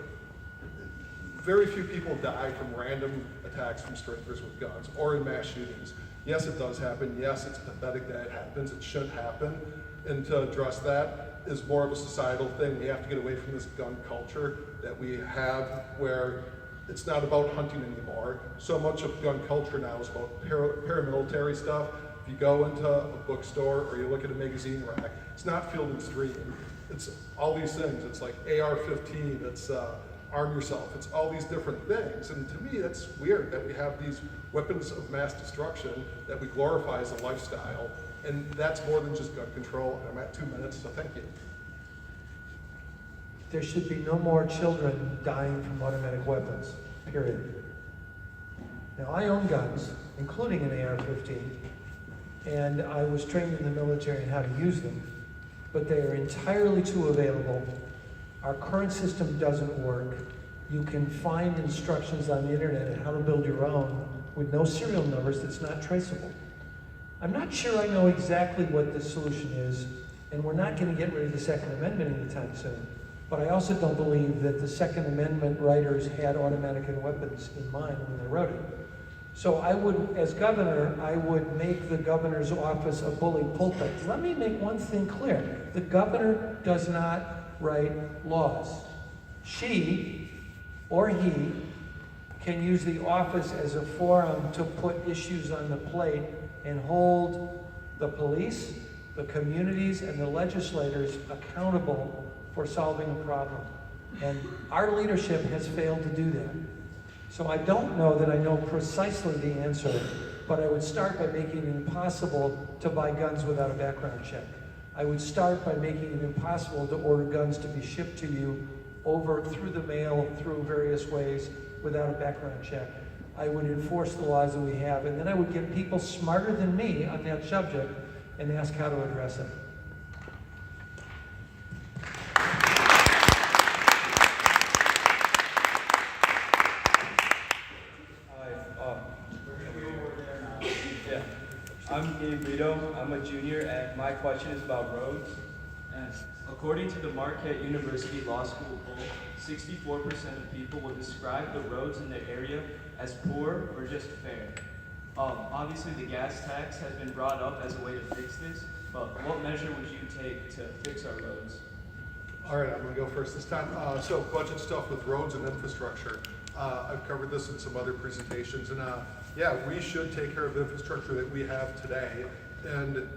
very few people die from random attacks from strangers with guns or in mass shootings. Yes, it does happen. Yes, it's pathetic that it happens. It should happen. And to address that is more of a societal thing. We have to get away from this gun culture that we have where it's not about hunting anymore. So much of gun culture now is about paramilitary stuff. If you go into a bookstore or you look at a magazine rack, it's not Field and Stream. It's all these things. It's like AR-15, it's arm yourself. It's all these different things. And to me, that's weird that we have these weapons of mass destruction that we glorify as a lifestyle. And that's more than just gun control. And I'm at 2 minutes, so thank you. There should be no more children dying from automatic weapons, period. Now, I own guns, including an AR-15, and I was trained in the military on how to use them, but they are entirely too available. Our current system doesn't work. You can find instructions on the internet on how to build your own with no serial numbers that's not traceable. I'm not sure I know exactly what the solution is, and we're not going to get rid of the Second Amendment anytime soon. But I also don't believe that the Second Amendment writers had automatic weapons in mind when they wrote it. So I would, as governor, I would make the governor's office a bully pulpit. Let me make one thing clear. The governor does not write laws. She or he can use the office as a forum to put issues on the plate and hold the police, the communities, and the legislators accountable for solving a problem. And our leadership has failed to do that. So I don't know that I know precisely the answer, but I would start by making it impossible to buy guns without a background check. I would start by making it impossible to order guns to be shipped to you over through the mail, through various ways, without a background check. I would enforce the laws that we have, and then I would get people smarter than me on that subject and ask how to address it. I'm Gabriel, I'm a junior, and my question is about roads. And according to the Marquette University Law School poll, 64% of people will describe the roads in their area as poor or just fair. Obviously the gas tax has been brought up as a way to fix this, but what measure would you take to fix our roads? All right, I'm gonna go first this time. So budget stuff with roads and infrastructure. I've covered this in some other presentations, and yeah, we should take care of the infrastructure that we have today, and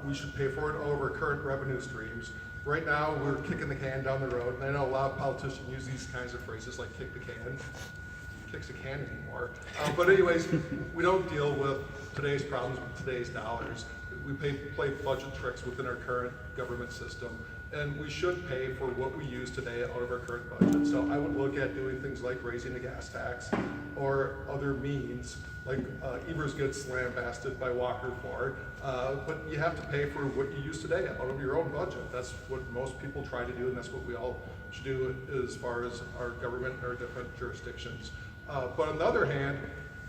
we should pay for it over current revenue streams. Right now, we're kicking the can down the road, and I know a lot of politicians use these kinds of phrases like kick the can. Who kicks a can anymore? But anyways, we don't deal with today's problems with today's dollars. We play budget tricks within our current government system, and we should pay for what we use today out of our current budget. So I would look at doing things like raising the gas tax or other means, like Evers gets lambasted by Walker for, but you have to pay for what you use today out of your own budget. That's what most people try to do, and that's what we all should do as far as our government and our different jurisdictions. But on the other hand,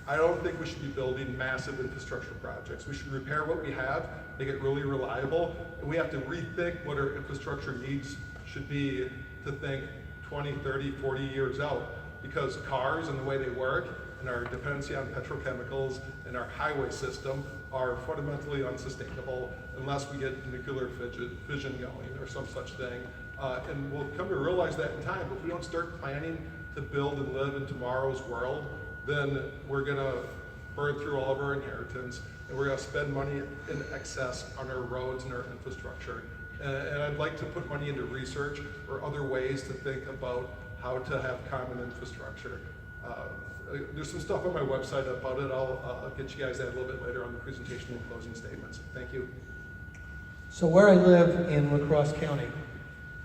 I don't think we should be building massive infrastructure projects. We should repair what we have, make it really reliable, and we have to rethink what our infrastructure needs should be to think 20, 30, 40 years out. Because cars and the way they work and our dependency on petrochemicals and our highway system are fundamentally unsustainable unless we get nuclear fission going or some such thing. And we'll come to realize that in time, but if we don't start planning to build and live in tomorrow's world, then we're gonna burn through all of our inheritance, and we're gonna spend money in excess on our roads and our infrastructure. And I'd like to put money into research or other ways to think about how to have common infrastructure. There's some stuff on my website about it. I'll get you guys that a little bit later on the presentation and closing statements. Thank you. So where I live in La Crosse County,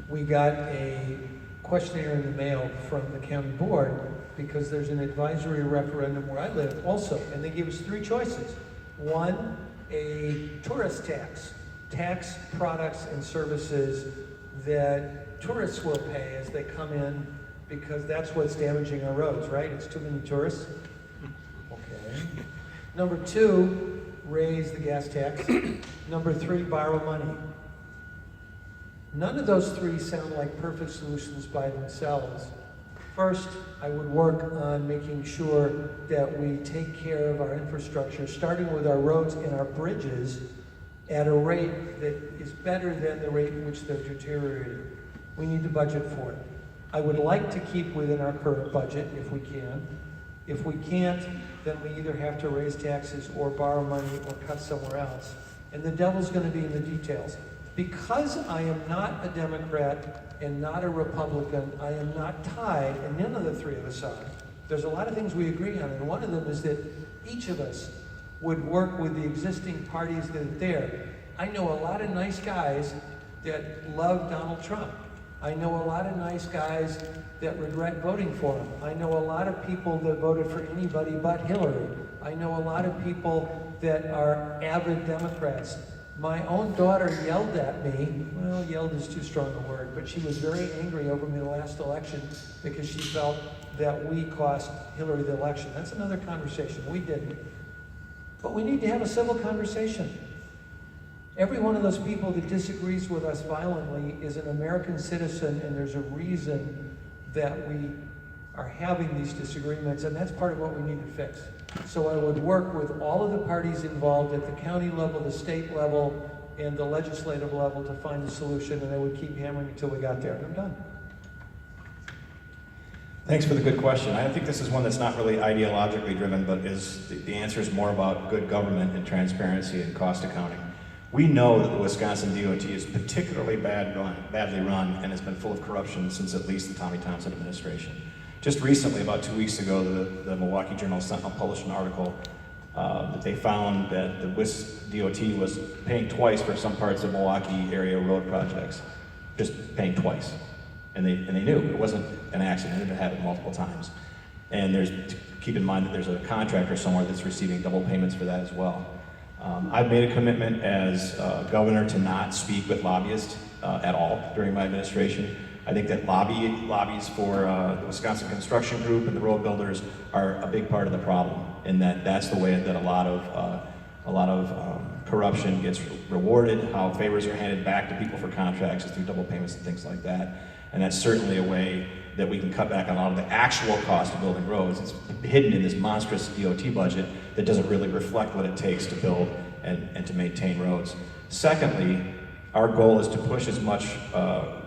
we got a questionnaire in the mail from the county board because there's an advisory referendum where I live also, and they gave us three choices. One, a tourist tax. Tax products and services that tourists will pay as they come in, because that's what's damaging our roads, right? It's too many tourists. Okay. Number two, raise the gas tax. Number three, borrow money. None of those three sound like perfect solutions by themselves. First, I would work on making sure that we take care of our infrastructure, starting with our roads and our bridges at a rate that is better than the rate in which they're deteriorating. We need to budget for it. I would like to keep within our current budget if we can. If we can't, then we either have to raise taxes or borrow money or cut somewhere else. And the devil's going to be in the details. Because I am not a Democrat and not a Republican, I am not tied, and none of the three of us are. There's a lot of things we agree on, and one of them is that each of us would work with the existing parties that are there. I know a lot of nice guys that love Donald Trump. I know a lot of nice guys that regret voting for him. I know a lot of people that voted for anybody but Hillary. I know a lot of people that are avid Democrats. My own daughter yelled at me, well, yelled is too strong a word, but she was very angry over me the last election because she felt that we cost Hillary the election. That's another conversation. We didn't. But we need to have a civil conversation. Every one of those people that disagrees with us violently is an American citizen, and there's a reason that we are having these disagreements, and that's part of what we need to fix. So I would work with all of the parties involved at the county level, the state level, and the legislative level to find a solution, and I would keep hammering until we got there. I'm done. Thanks for the good question. I think this is one that's not really ideologically driven, but is the answer is more about good government and transparency and cost accounting. We know that the Wisconsin DOT is particularly badly run and has been full of corruption since at least the Tommy Thompson administration. Just recently, about 2 weeks ago, the Milwaukee Journal-Sentinel published an article that they found that the WIS DOT was paying twice for some parts of Milwaukee area road projects, just paying twice. And they knew it wasn't an accident, it had happened multiple times. And keep in mind that there's a contractor somewhere that's receiving double payments for that as well. I've made a commitment as governor to not speak with lobbyists at all during my administration. I think that lobbies for the Wisconsin Construction Group and the road builders are a big part of the problem, in that that's the way that a lot of corruption gets rewarded, how favors are handed back to people for contracts is through double payments and things like that. And that's certainly a way that we can cut back on a lot of the actual cost of building roads. It's hidden in this monstrous DOT budget that doesn't really reflect what it takes to build and to maintain roads. Secondly, our goal is to push as much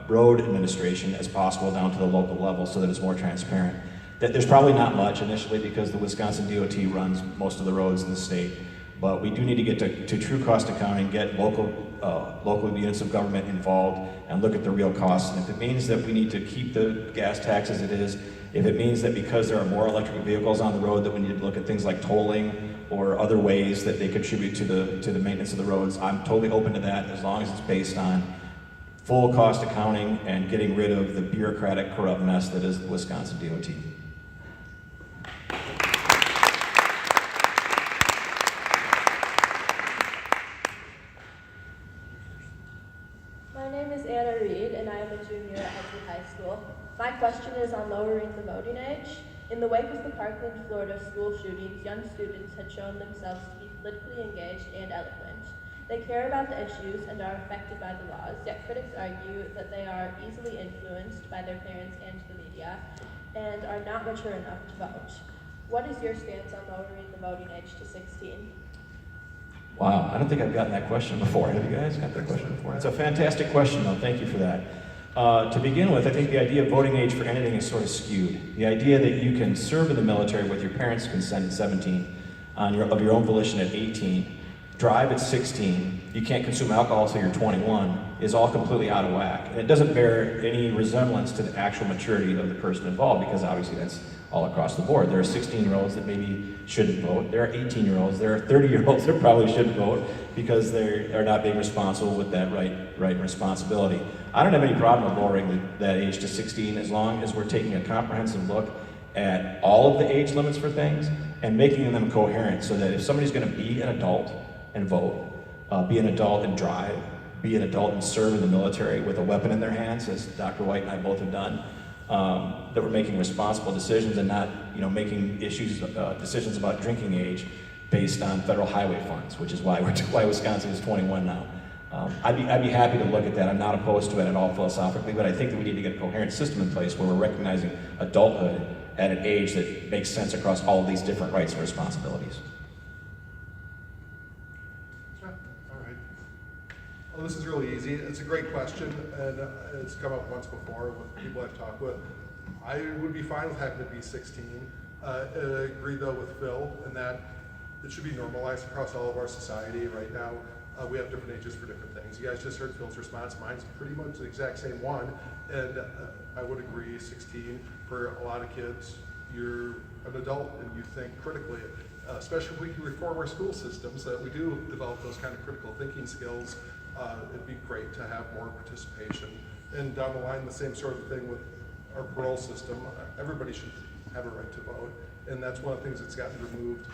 road administration as possible down to the local level so that it's more transparent. There's probably not much initially because the Wisconsin DOT runs most of the roads in the state, but we do need to get to true cost accounting, get local units of government involved and look at the real costs. And if it means that we need to keep the gas tax as it is, if it means that because there are more electric vehicles on the road that we need to look at things like tolling or other ways that they contribute to the maintenance of the roads, I'm totally open to that as long as it's based on full cost accounting and getting rid of the bureaucratic, corrupt mess that is the Wisconsin DOT. My name is Anna Reed, and I am a junior at Edgewood High School. My question is on lowering the voting age. In the wake of the Parkland, Florida school shootings, young students had shown themselves to be politically engaged and eloquent. They care about the issues and are affected by the laws, yet critics argue that they are easily influenced by their parents and the media and are not mature enough to vote. What is your stance on lowering the voting age to 16? Wow, I don't think I've gotten that question before. Have you guys got that question before? It's a fantastic question, though. Thank you for that. To begin with, I think the idea of voting age for anything is sort of skewed. The idea that you can serve in the military with your parents' consent at 17, of your own volition at 18, drive at 16, you can't consume alcohol until you're 21, is all completely out of whack. And it doesn't bear any resemblance to the actual maturity of the person involved, because obviously that's all across the board. There are 16-year-olds that maybe shouldn't vote. There are 18-year-olds. There are 30-year-olds that probably shouldn't vote because they are not being responsible with that right and responsibility. I don't have any problem with lowering that age to 16 as long as we're taking a comprehensive look at all of the age limits for things and making them coherent so that if somebody's going to be an adult and vote, be an adult and drive, be an adult and serve in the military with a weapon in their hands, as Dr. White and I both have done, that we're making responsible decisions and not, making decisions about drinking age based on federal highway funds, which is why Wisconsin is 21 now. I'd be happy to look at that. I'm not opposed to it at all philosophically, but I think that we need to get a coherent system in place where we're recognizing adulthood at an age that makes sense across all of these different rights and responsibilities. All right. Well, this is really easy. It's a great question, and it's come up once before with people I've talked with. I would be fine with having it be 16. I agree though with Phil in that it should be normalized across all of our society. Right now, we have different ages for different things. You guys just heard Phil's response. Mine's pretty much the exact same one, and I would agree 16. For a lot of kids, you're an adult and you think critically, especially if we can reform our school systems, that we do develop those kind of critical thinking skills. It'd be great to have more participation. And down the line, the same sort of thing with our parole system. Everybody should have a right to vote, and that's one of the things that's gotten removed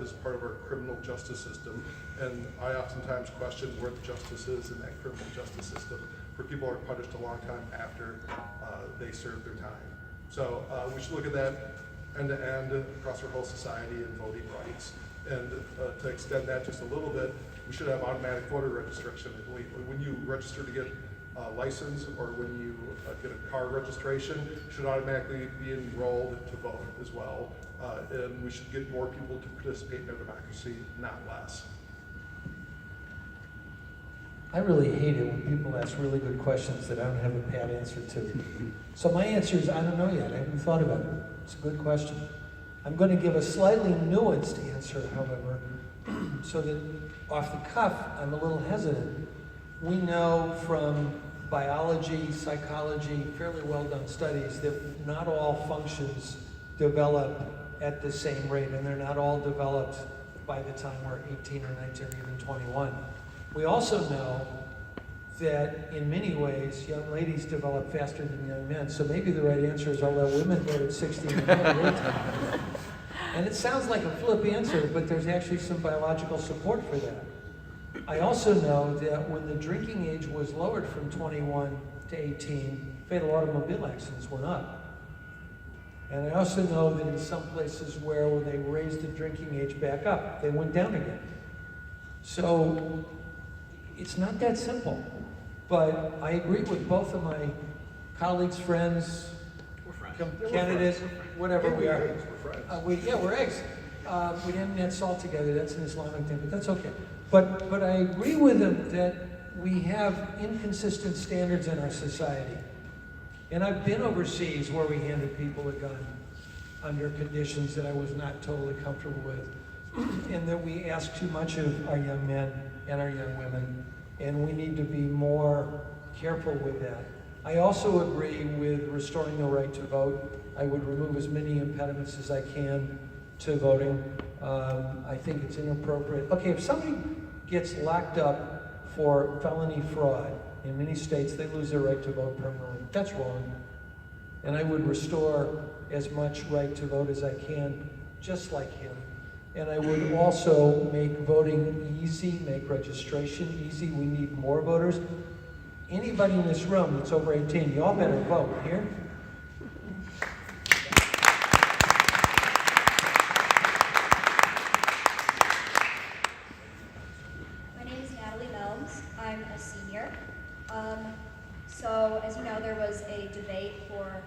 as part of our criminal justice system. And I oftentimes question where the justice is in that criminal justice system, where people are punished a long time after they serve their time. So we should look at that end to end across our whole society and voting rights. And to extend that just a little bit, we should have automatic voter registration. When you register to get a license or when you get a car registration, you should automatically be enrolled to vote as well. And we should get more people to participate in our democracy, not less. I really hate it when people ask really good questions that I don't have a pat answer to. So my answer is, I don't know yet. I haven't thought about it. It's a good question. I'm going to give a slightly nuanced answer, however, so that off the cuff, I'm a little hesitant. We know from biology, psychology, fairly well done studies that not all functions develop at the same rate, and they're not all developed by the time we're 18 or 19 or even 21. We also know that in many ways, young ladies develop faster than young men. So maybe the right answer is I'll let women vote at 16 and men at 18. And it sounds like a flip answer, but there's actually some biological support for that. I also know that when the drinking age was lowered from 21 to 18, fatal automobile accidents went up. And I also know that in some places where when they raised the drinking age back up, they went down again. So it's not that simple. But I agree with both of my colleagues, friends, candidates, whatever we are. We're eggs. We didn't add salt together. That's an Islamic thing, but that's okay. But I agree with them that we have inconsistent standards in our society. And I've been overseas where we handed people a gun under conditions that I was not totally comfortable with, and that we ask too much of our young men and our young women, and we need to be more careful with that. I also agree with restoring the right to vote. I would remove as many impediments as I can to voting. I think it's inappropriate. Okay, if somebody gets locked up for felony fraud, in many states they lose their right to vote permanently. That's wrong. And I would restore as much right to vote as I can, just like him. And I would also make voting easy, make registration easy. We need more voters. Anybody in this room that's over 18, y'all better vote, here? My name is Natalie Melms. I'm a senior. So as you know, there was a debate for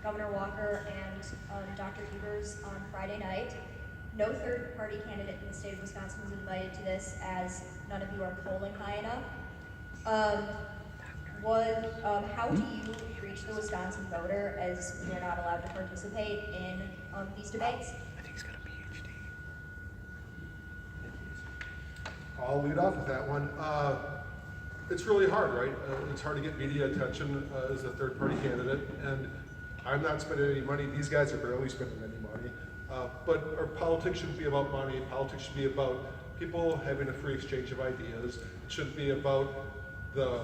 Governor Walker and Dr. Evers on Friday night. No third-party candidate in the state of Wisconsin was invited to this, as none of you are polling high enough. How do you reach the Wisconsin voter, as we are not allowed to participate in these debates? I think he's got a PhD. I'll lead off with that one. It's really hard, right? It's hard to get media attention as a third-party candidate, and I'm not spending any money. These guys are barely spending any money. But our politics shouldn't be about money. Politics should be about people having a free exchange of ideas. It shouldn't be about the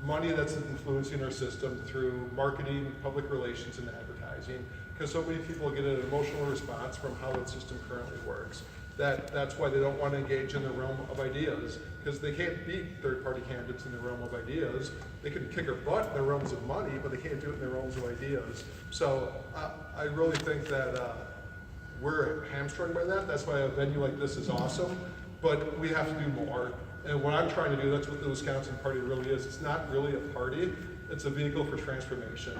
money that's influencing our system through marketing, public relations, and advertising. Because so many people get an emotional response from how the system currently works. That's why they don't want to engage in the realm of ideas, because they can't beat third-party candidates in the realm of ideas. They can kick our butt in the realms of money, but they can't do it in the realms of ideas. So I really think that we're hamstrung by that. That's why a venue like this is awesome. but we have to do more. And what I'm trying to do, that's what the Wisconsin Party really is. It's not really a party, it's a vehicle for transformation.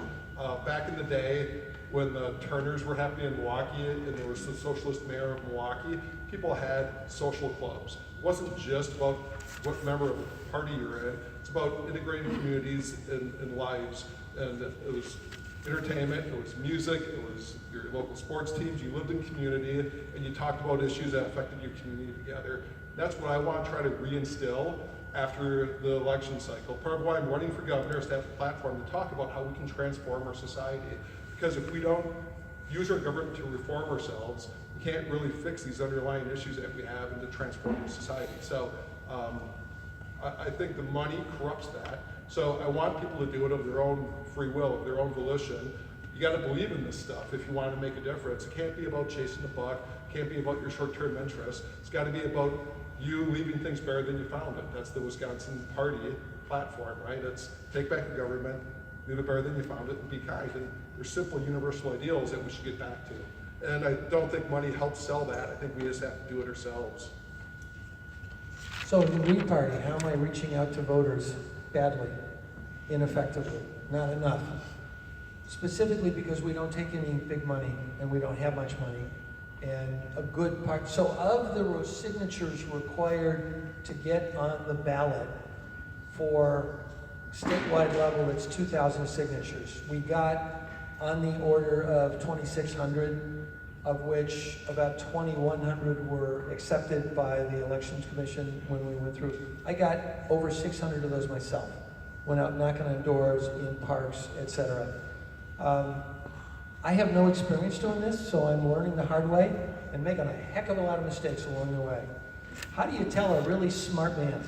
Back in the day, when the Turners were happening in Milwaukee and there was the socialist mayor of Milwaukee, people had social clubs. It wasn't just about what member of the party you're in, it's about integrating communities and lives. And it was entertainment, it was music, it was your local sports teams, you lived in community, and you talked about issues that affected your community together. That's what I want to try to reinstill after the election cycle. Part of why I'm running for governor is to have a platform to talk about how we can transform our society. Because if we don't use our government to reform ourselves, we can't really fix these underlying issues that we have and to transform the society. So I think the money corrupts that. So I want people to do it of their own free will, of their own volition. You got to believe in this stuff if you want to make a difference. It can't be about chasing the buck. It can't be about your short-term interests. It's got to be about you leaving things better than you found it. That's the Wisconsin Party platform, right? It's take back the government, leave it better than you found it, and be kind. And there's simple universal ideals that we should get back to. And I don't think money helps sell that. I think we just have to do it ourselves. So the Green Party, how am I reaching out to voters? Badly, ineffectively, not enough. Specifically because we don't take any big money and we don't have much money. And a good part, so of the signatures required to get on the ballot for statewide level, it's 2,000 signatures. We got on the order of 2,600, of which about 2,100 were accepted by the Elections Commission when we went through. I got over 600 of those myself. Went out knocking on doors, in parks, etc. I have no experience doing this, so I'm learning the hard way and making a heck of a lot of mistakes along the way. How do you tell a really smart man?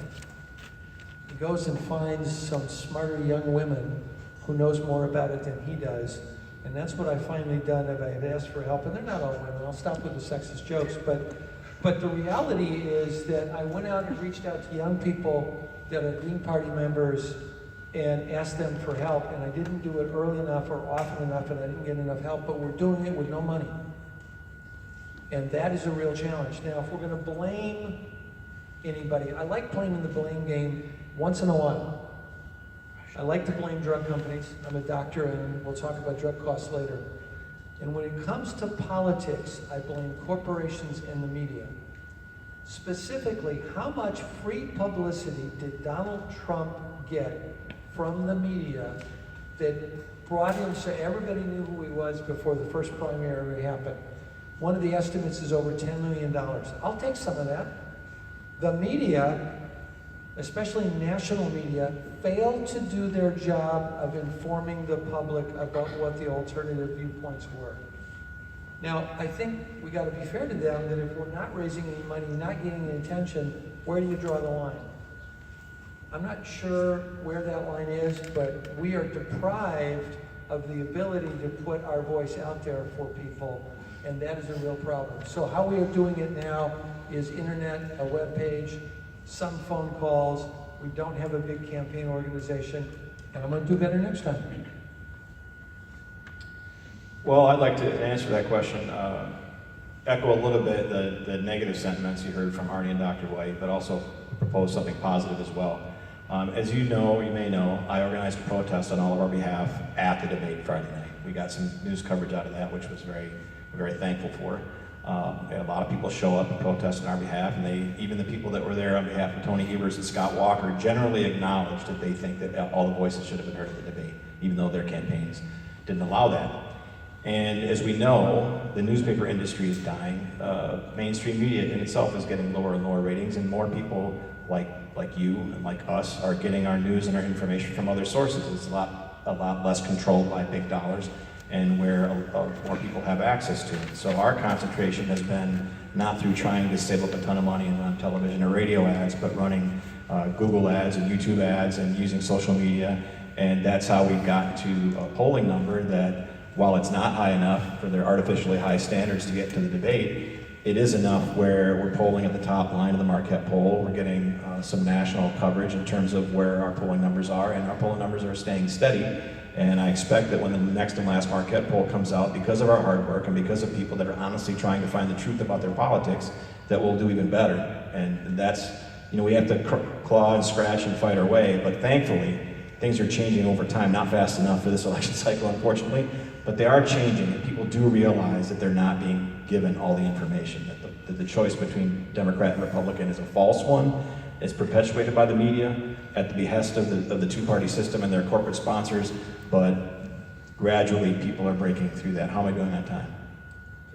He goes and finds some smarter young women who knows more about it than he does. And that's what I've finally done. I've asked for help, and they're not all women. I'll stop with the sexist jokes, but the reality is that I went out and reached out to young people that are Green Party members and asked them for help, and I didn't do it early enough or often enough, and I didn't get enough help, but we're doing it with no money. And that is a real challenge. Now, if we're gonna blame anybody, I like playing the blame game once in a while. I like to blame drug companies. I'm a doctor, and we'll talk about drug costs later. And when it comes to politics, I blame corporations and the media. Specifically, how much free publicity did Donald Trump get from the media that brought him so everybody knew who he was before the first primary happened? One of the estimates is over $10 million. I'll take some of that. The media, especially national media, failed to do their job of informing the public about what the alternative viewpoints were. Now, I think we got to be fair to them that if we're not raising any money, not getting any attention, where do you draw the line? I'm not sure where that line is, but we are deprived of the ability to put our voice out there for people, and that is a real problem. So how we are doing it now is internet, a web page, some phone calls. We don't have a big campaign organization, and I'm going to do better next time. Well, I'd like to answer that question, echo a little bit the negative sentiments you heard from Arnie and Dr. White, but also propose something positive as well. As you know, you may know, I organized a protest on all of our behalf at the debate Friday night. We got some news coverage out of that, which was very thankful for. We had a lot of people show up and protest on our behalf, and even the people that were there on behalf of Tony Evers and Scott Walker generally acknowledged that they think that all the voices should have been heard at the debate, even though their campaigns didn't allow that. And as we know, the newspaper industry is dying. Mainstream media in itself is getting lower and lower ratings, and more people like you and like us are getting our news and our information from other sources. It's a lot less controlled by big dollars, and where more people have access to it. So our concentration has been not through trying to save up a ton of money and run television or radio ads, but running Google ads and YouTube ads and using social media. And that's how we've gotten to a polling number that, while it's not high enough for their artificially high standards to get to the debate, it is enough where we're polling at the top line of the Marquette poll. We're getting some national coverage in terms of where our polling numbers are, and our polling numbers are staying steady. And I expect that when the next and last Marquette poll comes out, because of our hard work and because of people that are honestly trying to find the truth about their politics, that will do even better. And that's, we have to claw and scratch and fight our way, but thankfully, things are changing over time, not fast enough for this election cycle, unfortunately, but they are changing, and people do realize that they're not being given all the information, that the choice between Democrat and Republican is a false one. It's perpetuated by the media at the behest of the two-party system and their corporate sponsors, but gradually people are breaking through that. How am I doing on time?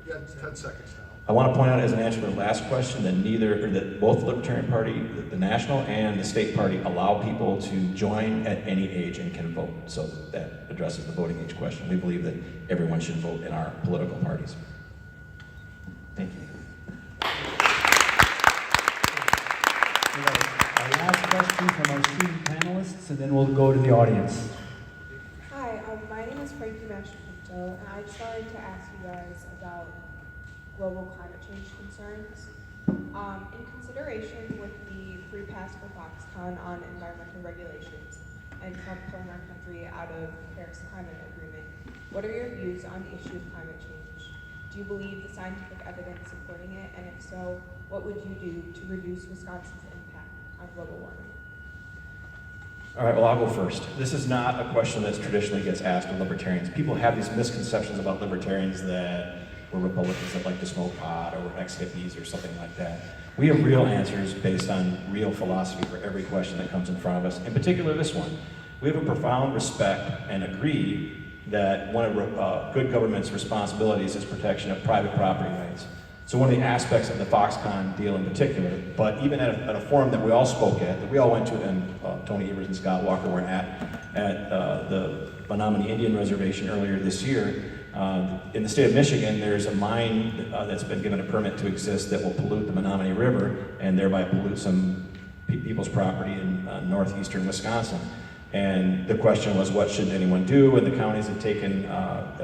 You got 10 seconds now. I want to point out as an answer to the last question that both the Libertarian Party, the national and the state party, allow people to join at any age and can vote. So that addresses the voting age question. We believe that everyone should vote in our political parties. Thank you. Our last question from our student panelists, and then we'll go to the audience. Hi, my name is Frankie Mashapinto, and I just wanted to ask you guys about global climate change concerns. In consideration with the free pass for Foxconn on environmental regulations and Trump pulling our country out of the Paris Climate Agreement, what are your views on the issue of climate change? Do you believe the scientific evidence supporting it? And if so, what would you do to reduce Wisconsin's impact on global warming? All right, well, I'll go first. This is not a question that traditionally gets asked of libertarians. People have these misconceptions about libertarians that we're Republicans that like to smoke pot, or we're ex-hippies or something like that. We have real answers based on real philosophy for every question that comes in front of us, in particular this one. We have a profound respect and agree that one of good government's responsibilities is protection of private property rights. So one of the aspects of the Foxconn deal in particular, but even at a forum that we all spoke at, that we all went to, and Tony Evers and Scott Walker were at the Menominee Indian Reservation earlier this year. In the state of Michigan, there's a mine that's been given a permit to exist that will pollute the Menominee River and thereby pollute some people's property in northeastern Wisconsin. And the question was, what should anyone do? And the counties have taken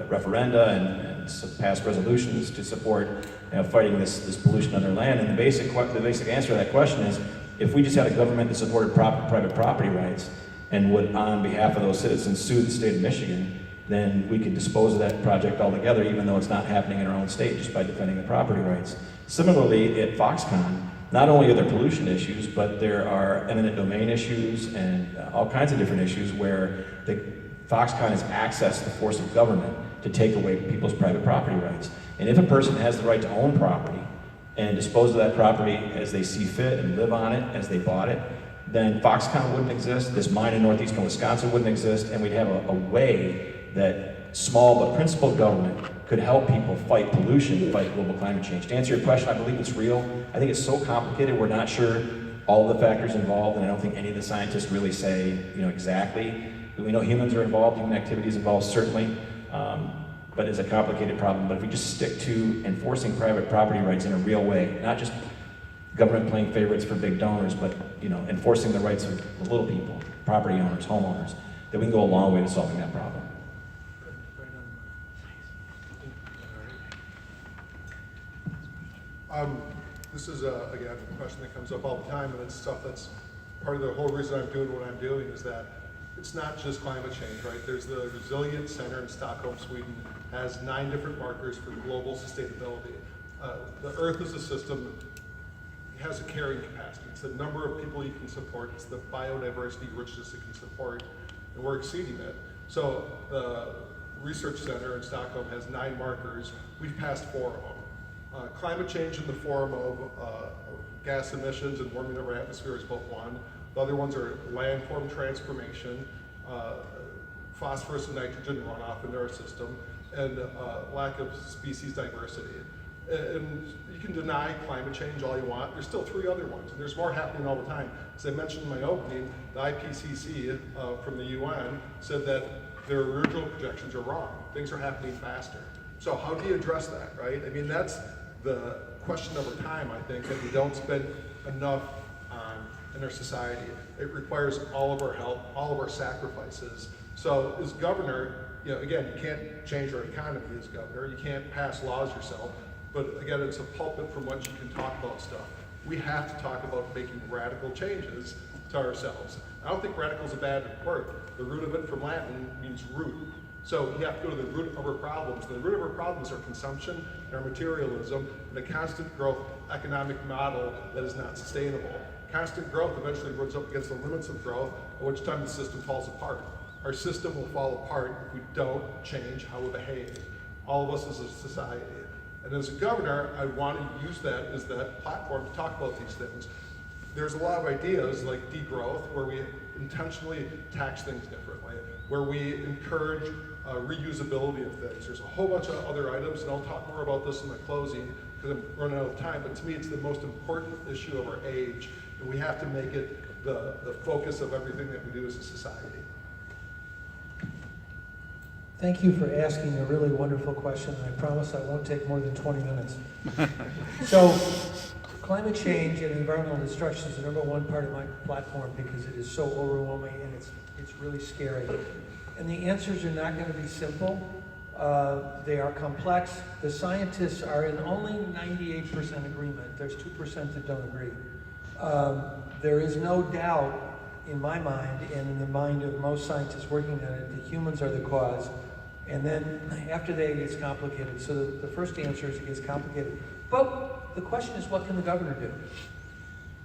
referenda and passed resolutions to support fighting this pollution on their land. And the basic answer to that question is, if we just had a government that supported private property rights and would, on behalf of those citizens, sue the state of Michigan, then we could dispose of that project altogether, even though it's not happening in our own state, just by defending the property rights. Similarly, at Foxconn, not only are there pollution issues, but there are eminent domain issues and all kinds of different issues where Foxconn has accessed the force of government to take away people's private property rights. And if a person has the right to own property and dispose of that property as they see fit and live on it as they bought it, then Foxconn wouldn't exist, this mine in northeastern Wisconsin wouldn't exist, and we'd have a way that small but principled government could help people fight pollution, fight global climate change. To answer your question, I believe it's real. I think it's so complicated, we're not sure all of the factors involved, and I don't think any of the scientists really say, exactly. We know humans are involved, human activity is involved, certainly, but it's a complicated problem. But if we just stick to enforcing private property rights in a real way, not just government playing favorites for big donors, but enforcing the rights of the little people, property owners, homeowners, then we can go a long way to solving that problem. This is, again, a question that comes up all the time, and it's stuff that's part of the whole reason I'm doing what I'm doing is that it's not just climate change, right? There's the Resilience Center in Stockholm, Sweden, has 9 different markers for global sustainability. The Earth is a system, it has a carrying capacity. It's the number of people you can support, it's the biodiversity richness it can support, and we're exceeding it. So the Research Center in Stockholm has 9 markers, we've passed 4 of them. Climate change in the form of gas emissions and warming of our atmosphere is but one. The other ones are landform transformation, phosphorus and nitrogen runoff into our system, and lack of species diversity. And you can deny climate change all you want. There's still 3 other ones, and there's more happening all the time. As I mentioned in my opening, the IPCC from the UN said that their original projections are wrong. Things are happening faster. So how do you address that, right? I mean, that's the question over time, I think, that we don't spend enough on in our society. It requires all of our help, all of our sacrifices. So as governor, again, you can't change our economy as governor. You can't pass laws yourself. But again, it's a pulpit from which you can talk about stuff. We have to talk about making radical changes to ourselves. I don't think radical is a bad word. The root of it from Latin means root. So you have to go to the root of our problems. The root of our problems are consumption and our materialism and a constant growth economic model that is not sustainable. Constant growth eventually runs up against the limits of growth, at which time the system falls apart. Our system will fall apart if we don't change how we behave, all of us as a society. And as a governor, I want to use that as that platform to talk about these things. There's a lot of ideas like degrowth, where we intentionally tax things differently, where we encourage reusability of things. There's a whole bunch of other items, and I'll talk more about this in my closing because I'm running out of time, but to me it's the most important issue of our age, and we have to make it the focus of everything that we do as a society. Thank you for asking a really wonderful question, and I promise I won't take more than 20 minutes. So, climate change and environmental destruction is the #1 part of my platform because it is so overwhelming and it's really scary. And the answers are not going to be simple. They are complex. The scientists are in only 98% agreement. There's 2% that don't agree. There is no doubt in my mind and in the mind of most scientists working on it that humans are the cause. And then after that, it gets complicated. So the first answer is it gets complicated. But the question is, what can the governor do?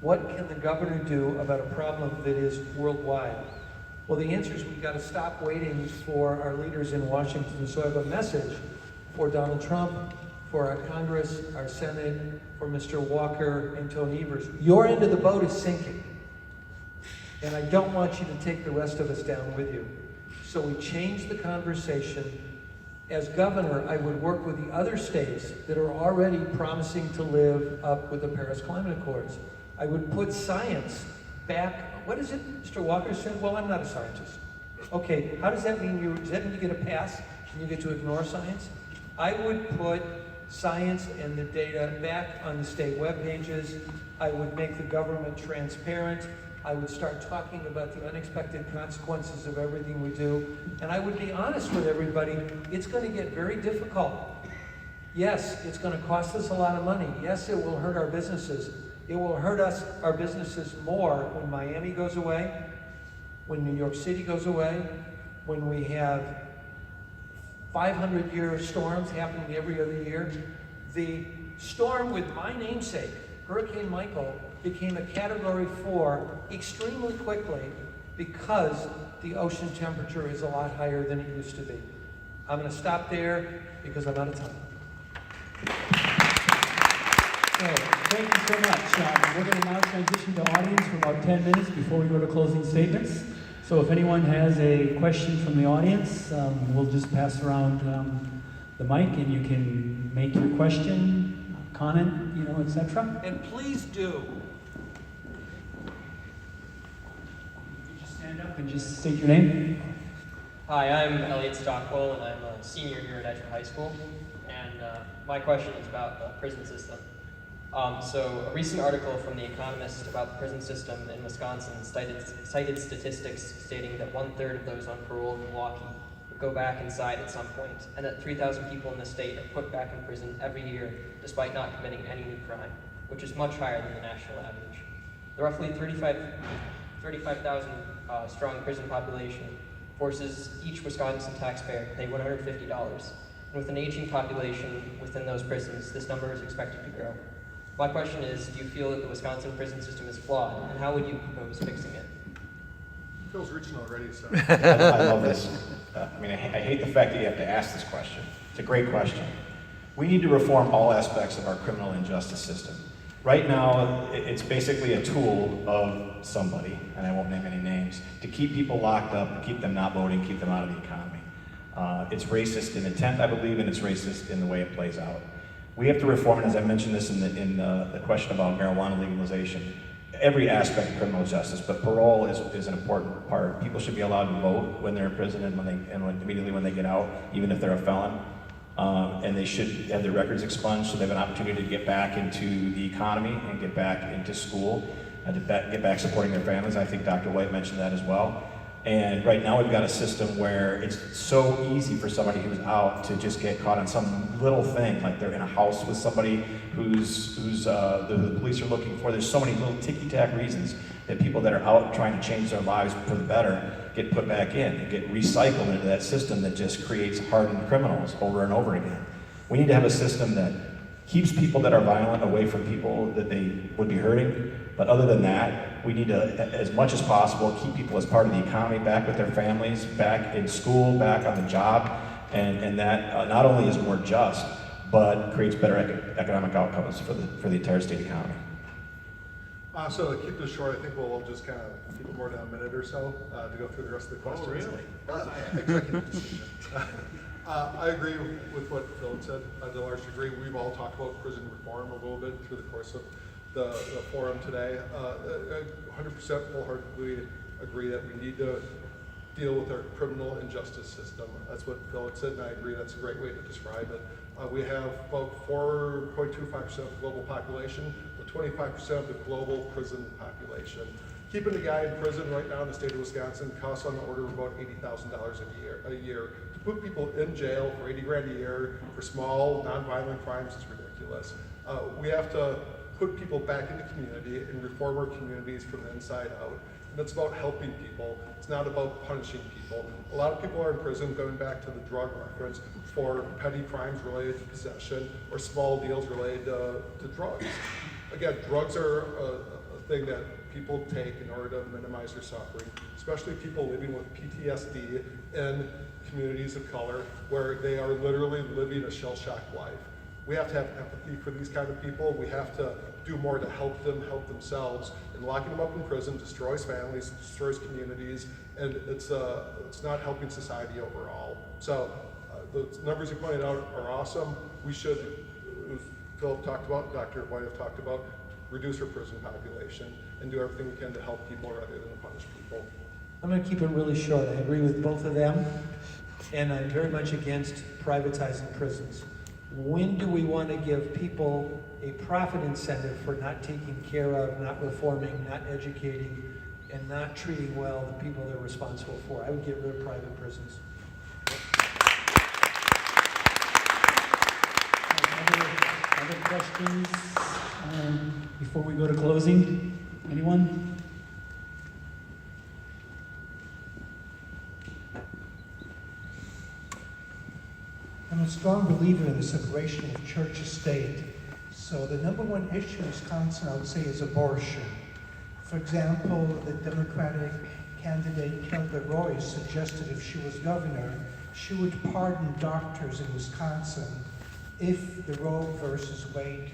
What can the governor do about a problem that is worldwide? Well, the answer is we've got to stop waiting for our leaders in Washington. So I have a message for Donald Trump, for our Congress, our Senate, for Mr. Walker and Tony Evers. Your end of the boat is sinking. And I don't want you to take the rest of us down with you. So we change the conversation. As governor, I would work with the other states that are already promising to live up with the Paris Climate Accords. I would put science back. What is it Mr. Walker said? Well, I'm not a scientist. Okay, how does that mean does that mean you get a pass and you get to ignore science? I would put science and the data back on the state web pages. I would make the government transparent. I would start talking about the unexpected consequences of everything we do. And I would be honest with everybody, it's going to get very difficult. Yes, it's going to cost us a lot of money. Yes, it will hurt our businesses. It will hurt our businesses more when Miami goes away, when New York City goes away, when we have 500-year storms happening every other year. The storm with my namesake, Hurricane Michael, became a Category 4 extremely quickly because the ocean temperature is a lot higher than it used to be. I'm going to stop there because I'm out of time. So, thank you so much. We're going to now transition to audience for about 10 minutes before we go to closing statements. So if anyone has a question from the audience, we'll just pass around the mic and you can make your question, comment, etc. And please do. Stand up and just state your name. Hi, I'm Elliot Stockwell, and I'm a senior here at Edgewood High School. And my question is about the prison system. So a recent article from The Economist about the prison system in Wisconsin cited statistics stating that 1/3 of those on parole in Milwaukee would go back inside at some point, and that 3,000 people in the state are put back in prison every year despite not committing any new crime, which is much higher than the national average. The roughly 35,000 strong prison population forces each Wisconsin taxpayer to pay $150. And with an aging population within those prisons, this number is expected to grow. My question is, do you feel that the Wisconsin prison system is flawed, and how would you propose fixing it? Phil's reaching already, so. I love this. I hate the fact that you have to ask this question. It's a great question. We need to reform all aspects of our criminal and justice system. Right now, it's basically a tool of somebody, and I won't name any names, to keep people locked up, and keep them not voting, keep them out of the economy. It's racist in intent, I believe, and it's racist in the way it plays out. We have to reform, and as I mentioned this in the question about marijuana legalization, every aspect of criminal justice, but parole is an important part. People should be allowed to vote when they're in prison and immediately when they get out, even if they're a felon. And they should have their records expunged so they have an opportunity to get back into the economy and get back into school and to get back supporting their families. I think Dr. White mentioned that as well. And right now we've got a system where it's so easy for somebody who's out to just get caught on some little thing, like they're in a house with somebody who's the police are looking for. There's so many little ticky-tack reasons that people that are out trying to change their lives for the better get put back in and get recycled into that system that just creates hardened criminals over and over again. We need to have a system that keeps people that are violent away from people that they would be hurting. But other than that, we need to, as much as possible, keep people as part of the economy, back with their families, back in school, back on the job. And that not only is more just, but creates better economic outcomes for the entire state economy. So to keep this short, I think we'll just kind of keep it more than a minute or so to go through the rest of the questions. Executive decision. I agree with what Phil said to a large degree. We've all talked about prison reform a little bit through the course of the forum today. 100% wholeheartedly agree that we need to deal with our criminal and justice system. That's what Phil had said, and I agree that's a great way to describe it. We have about 4.25% of the global population, but 25% of the global prison population. Keeping a guy in prison right now in the state of Wisconsin costs on the order of about $80,000 a year. To put people in jail for 80 grand a year for small, non-violent crimes is ridiculous. We have to put people back in the community and reform our communities from the inside out. And it's about helping people. It's not about punishing people. A lot of people are in prison, going back to the drug reference, for petty crimes related to possession or small deals related to drugs. Again, drugs are a thing that people take in order to minimize their suffering, especially people living with PTSD in communities of color where they are literally living a shell-shocked life. We have to have empathy for these kind of people. We have to do more to help them help themselves. And locking them up in prison destroys families, destroys communities, and it's not helping society overall. So the numbers you pointed out are awesome. We should, as Philip talked about, Dr. White have talked about, reduce our prison population and do everything we can to help people rather than to punish people. I'm going to keep it really short. I agree with both of them, and I'm very much against privatizing prisons. When do we want to give people a profit incentive for not taking care of, not reforming, not educating, and not treating well the people they're responsible for? I would get rid of private prisons. Other questions before we go to closing? Anyone? I'm a strong believer in the separation of church and state. So the number one issue in Wisconsin, I would say, is abortion. For example, the Democratic candidate Kelda Roy suggested if she was governor, she would pardon doctors in Wisconsin if the Roe versus Wade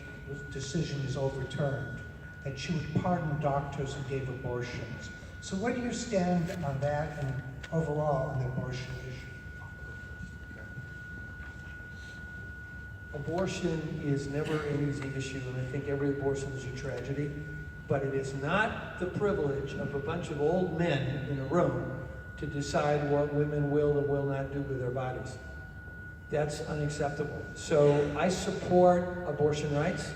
decision is overturned, that she would pardon doctors who gave abortions. So where do you stand on that and overall on the abortion issue? Abortion is never an easy issue, and I think every abortion is a tragedy, but it is not the privilege of a bunch of old men in a room to decide what women will and will not do with their bodies. That's unacceptable. So I support abortion rights.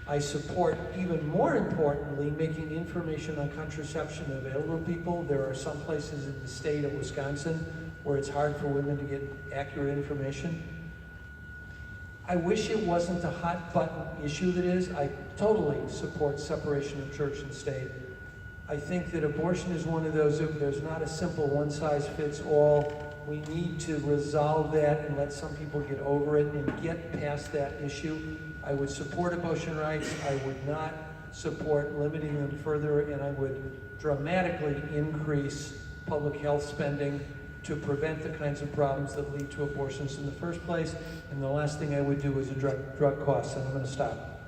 I support, even more importantly, making information on contraception available to people. There are some places in the state of Wisconsin where it's hard for women to get accurate information. I wish it wasn't a hot button issue that is. I totally support separation of church and state. I think that abortion is one of those, there's not a simple one size fits all. We need to resolve that and let some people get over it and get past that issue. I would support abortion rights. I would not support limiting them further, and I would dramatically increase public health spending to prevent the kinds of problems that lead to abortions in the first place. And the last thing I would do is address drug costs, and I'm going to stop.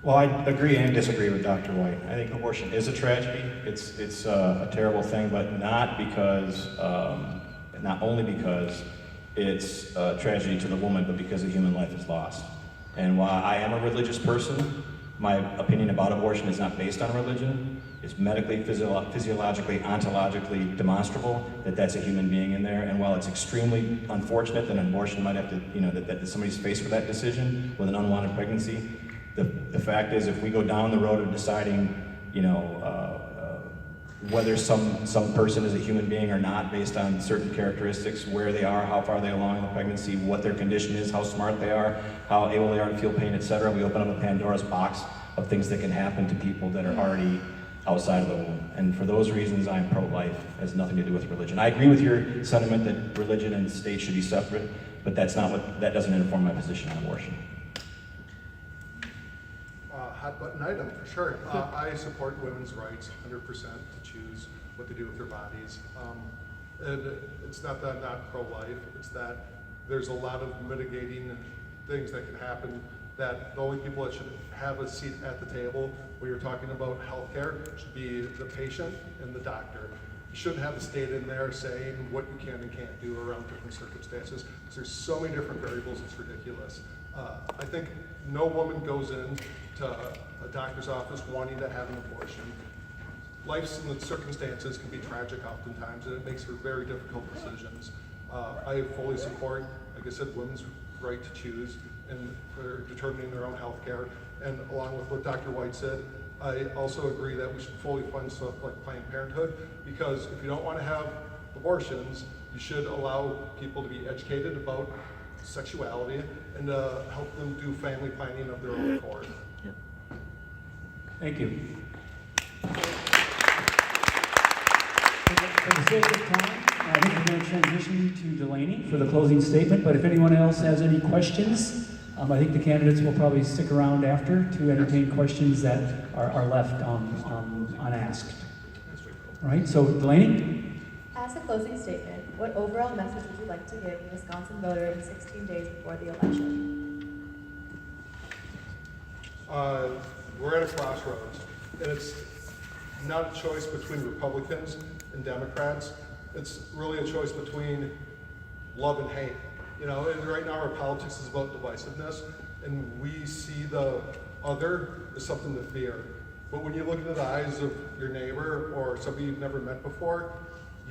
Well, I agree and disagree with Dr. White. I think abortion is a tragedy. It's a terrible thing, but not because, not only because it's a tragedy to the woman, but because a human life is lost. And while I am a religious person, my opinion about abortion is not based on religion. It's medically, physiologically, ontologically demonstrable that that's a human being in there. And while it's extremely unfortunate that an abortion might have to, that somebody's faced with that decision with an unwanted pregnancy, the fact is, if we go down the road of deciding, whether some person is a human being or not based on certain characteristics, where they are, how far they along in the pregnancy, what their condition is, how smart they are, how able they are to feel pain, etc., we open up a Pandora's box of things that can happen to people that are already outside of the womb. And for those reasons, I'm pro-life. It has nothing to do with religion. I agree with your sentiment that religion and state should be separate, but that doesn't inform my position on abortion. Hot button item, for sure. I support women's rights 100% to choose what they do with their bodies. And it's not that I'm not pro-life, it's that there's a lot of mitigating things that can happen, that the only people that should have a seat at the table when you're talking about healthcare should be the patient and the doctor. You shouldn't have the state in there saying what you can and can't do around different circumstances, because there's so many different variables, it's ridiculous. I think no woman goes in to a doctor's office wanting to have an abortion. Life's and the circumstances can be tragic oftentimes, and it makes for very difficult decisions. I fully support, like I said, women's right to choose and for determining their own health care. And along with what Dr. White said, I also agree that we should fully fund stuff like Planned Parenthood, because if you don't want to have abortions, you should allow people to be educated about sexuality and help them do family planning of their own accord. Yep. Thank you. For the sake of time, I think we're going to transition to Delaney for the closing statement, but if anyone else has any questions, I think the candidates will probably stick around after to entertain questions that are left unasked. All right, so Delaney? As a closing statement, what overall message would you like to give the Wisconsin voter in 16 days before the election? We're at a crossroads, and it's not a choice between Republicans and Democrats. It's really a choice between love and hate. You know, and right now our politics is about divisiveness, and we see the other as something to fear. But when you look into the eyes of your neighbor or somebody you've never met before,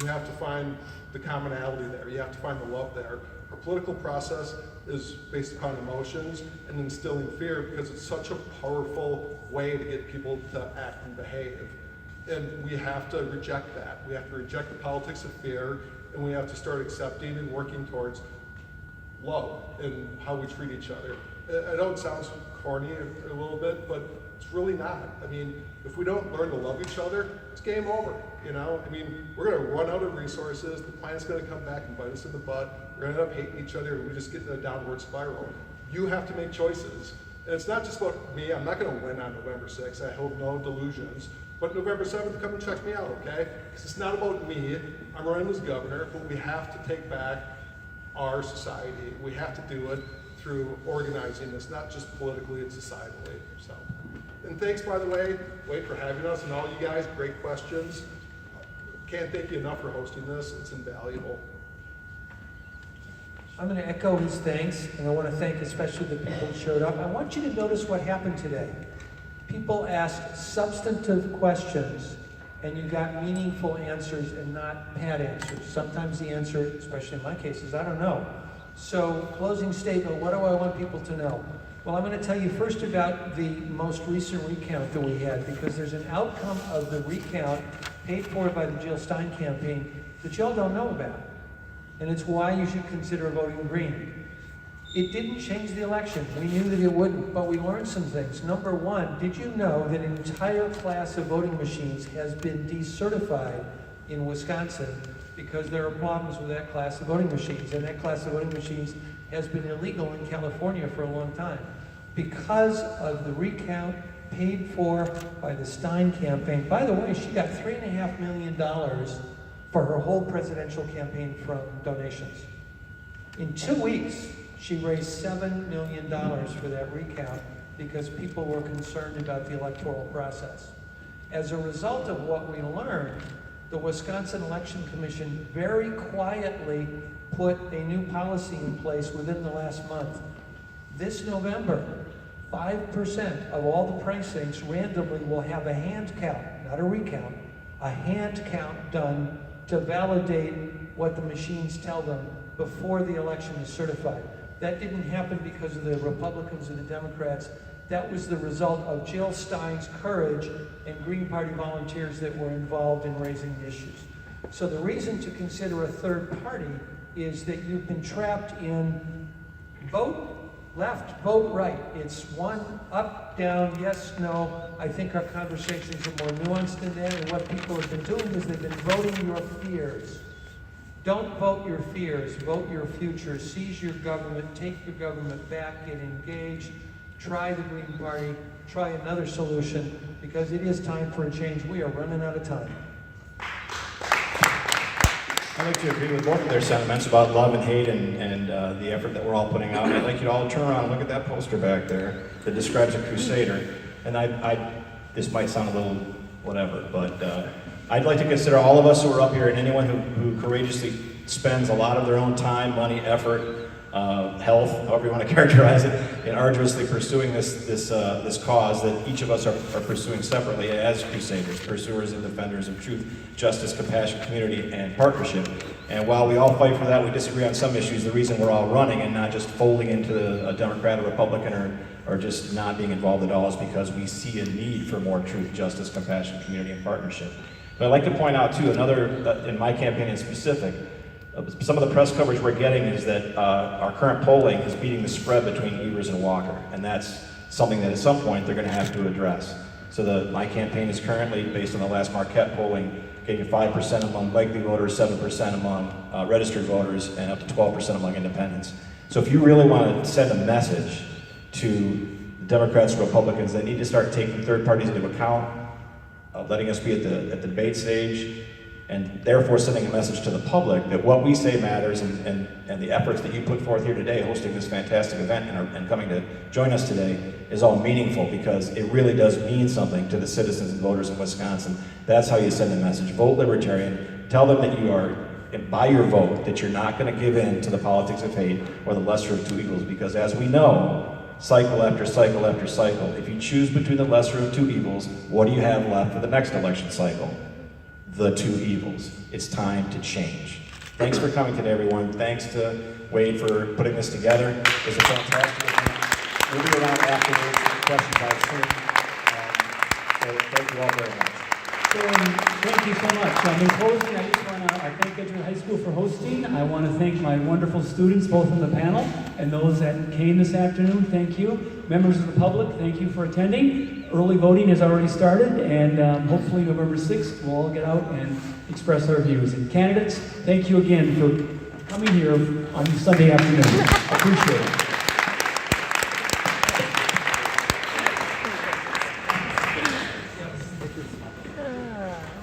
you have to find the commonality there. You have to find the love there. Our political process is based upon emotions and instilling fear, because it's such a powerful way to get people to act and behave. And we have to reject that. We have to reject the politics of fear, and we have to start accepting and working towards love and how we treat each other. I know it sounds corny a little bit, but it's really not. I mean, if we don't learn to love each other, it's game over, you know? I mean, we're gonna run out of resources, the planet's gonna come back and bite us in the butt, we're gonna end up hating each other, and we just get in a downward spiral. You have to make choices. And it's not just about me, I'm not gonna win on November 6th, I hope no delusions, but November 7th, come and check me out, okay? Because it's not about me, I'm running as governor, but we have to take back our society. We have to do it through organizing this, not just politically and societally. So, and thanks, by the way, Wade, for having us, and all you guys, great questions. Can't thank you enough for hosting this. It's invaluable. I'm going to echo his thanks, and I want to thank especially the people who showed up. I want you to notice what happened today. People asked substantive questions, and you got meaningful answers and not pat answers. Sometimes the answer, especially in my case, is I don't know. So, closing statement, what do I want people to know? Well, I'm going to tell you first about the most recent recount that we had, because there's an outcome of the recount paid for by the Jill Stein campaign that y'all don't know about. And it's why you should consider voting green. It didn't change the election. We knew that it wouldn't, but we learned some things. Number one, did you know that an entire class of voting machines has been decertified in Wisconsin because there are problems with that class of voting machines, and that class of voting machines has been illegal in California for a long time. Because of the recount paid for by the Stein campaign. By the way, she got $3.5 million for her whole presidential campaign from donations. In 2 weeks, she raised $7 million for that recount because people were concerned about the electoral process. As a result of what we learned, the Wisconsin Election Commission very quietly put a new policy in place within the last month. This November, 5% of all the precincts randomly will have a hand count, not a recount, a hand count done to validate what the machines tell them before the election is certified. That didn't happen because of the Republicans or the Democrats. That was the result of Jill Stein's courage and Green Party volunteers that were involved in raising the issues. So the reason to consider a third party is that you've been trapped in vote Left, vote right. It's one, up, down, yes, no. I think our conversations are more nuanced than that, and what people have been doing is they've been voting your fears. Don't vote your fears, vote your future. Seize your government, take your government back, get engaged, try the Green Party, try another solution, because it is time for a change. We are running out of time. I'd like to agree with both of their sentiments about love and hate and the effort that we're all putting out. I'd like you to all turn around and look at that poster back there that describes a crusader. And this might sound a little whatever, but I'd like to consider all of us who are up here and anyone who courageously spends a lot of their own time, money, effort, health, however you want to characterize it, in arduously pursuing this cause that each of us are pursuing separately as crusaders, pursuers and defenders of truth, justice, compassion, community, and partnership. And while we all fight for that, we disagree on some issues. The reason we're all running and not just folding into a Democrat or Republican or just not being involved at all is because we see a need for more truth, justice, compassion, community, and partnership. But I'd like to point out too, another, in my campaign in specific, some of the press coverage we're getting is that our current polling is beating the spread between Evers and Walker, and that's something that at some point they're going to have to address. So my campaign is currently, based on the last Marquette polling, getting 5% among likely voters, 7% among registered voters, and up to 12% among independents. So if you really want to send a message to the Democrats and Republicans, they need to start taking third parties into account, letting us be at the debate stage, and therefore sending a message to the public that what we say matters, and the efforts that you put forth here today, hosting this fantastic event and coming to join us today, is all meaningful because it really does mean something to the citizens and voters in Wisconsin. That's how you send a message. Vote Libertarian. Tell them that you are, by your vote, that you're not going to give in to the politics of hate or the lesser of two evils, because as we know, cycle after cycle after cycle, if you choose between the lesser of two evils, what do you have left for the next election cycle? The two evils. It's time to change. Thanks for coming today, everyone. Thanks to Wade for putting this together. It was a fantastic event. We'll be around afterwards for questions so thank you all very much. Thank you so much. In closing, I just want to thank Edgewood High School for hosting. I want to thank my wonderful students, both on the panel and those that came this afternoon. Thank you. Members of the public, thank you for attending. Early voting has already started, and hopefully November 6th we'll all get out and express our views. And candidates, thank you again for coming here on Sunday afternoon. I appreciate it.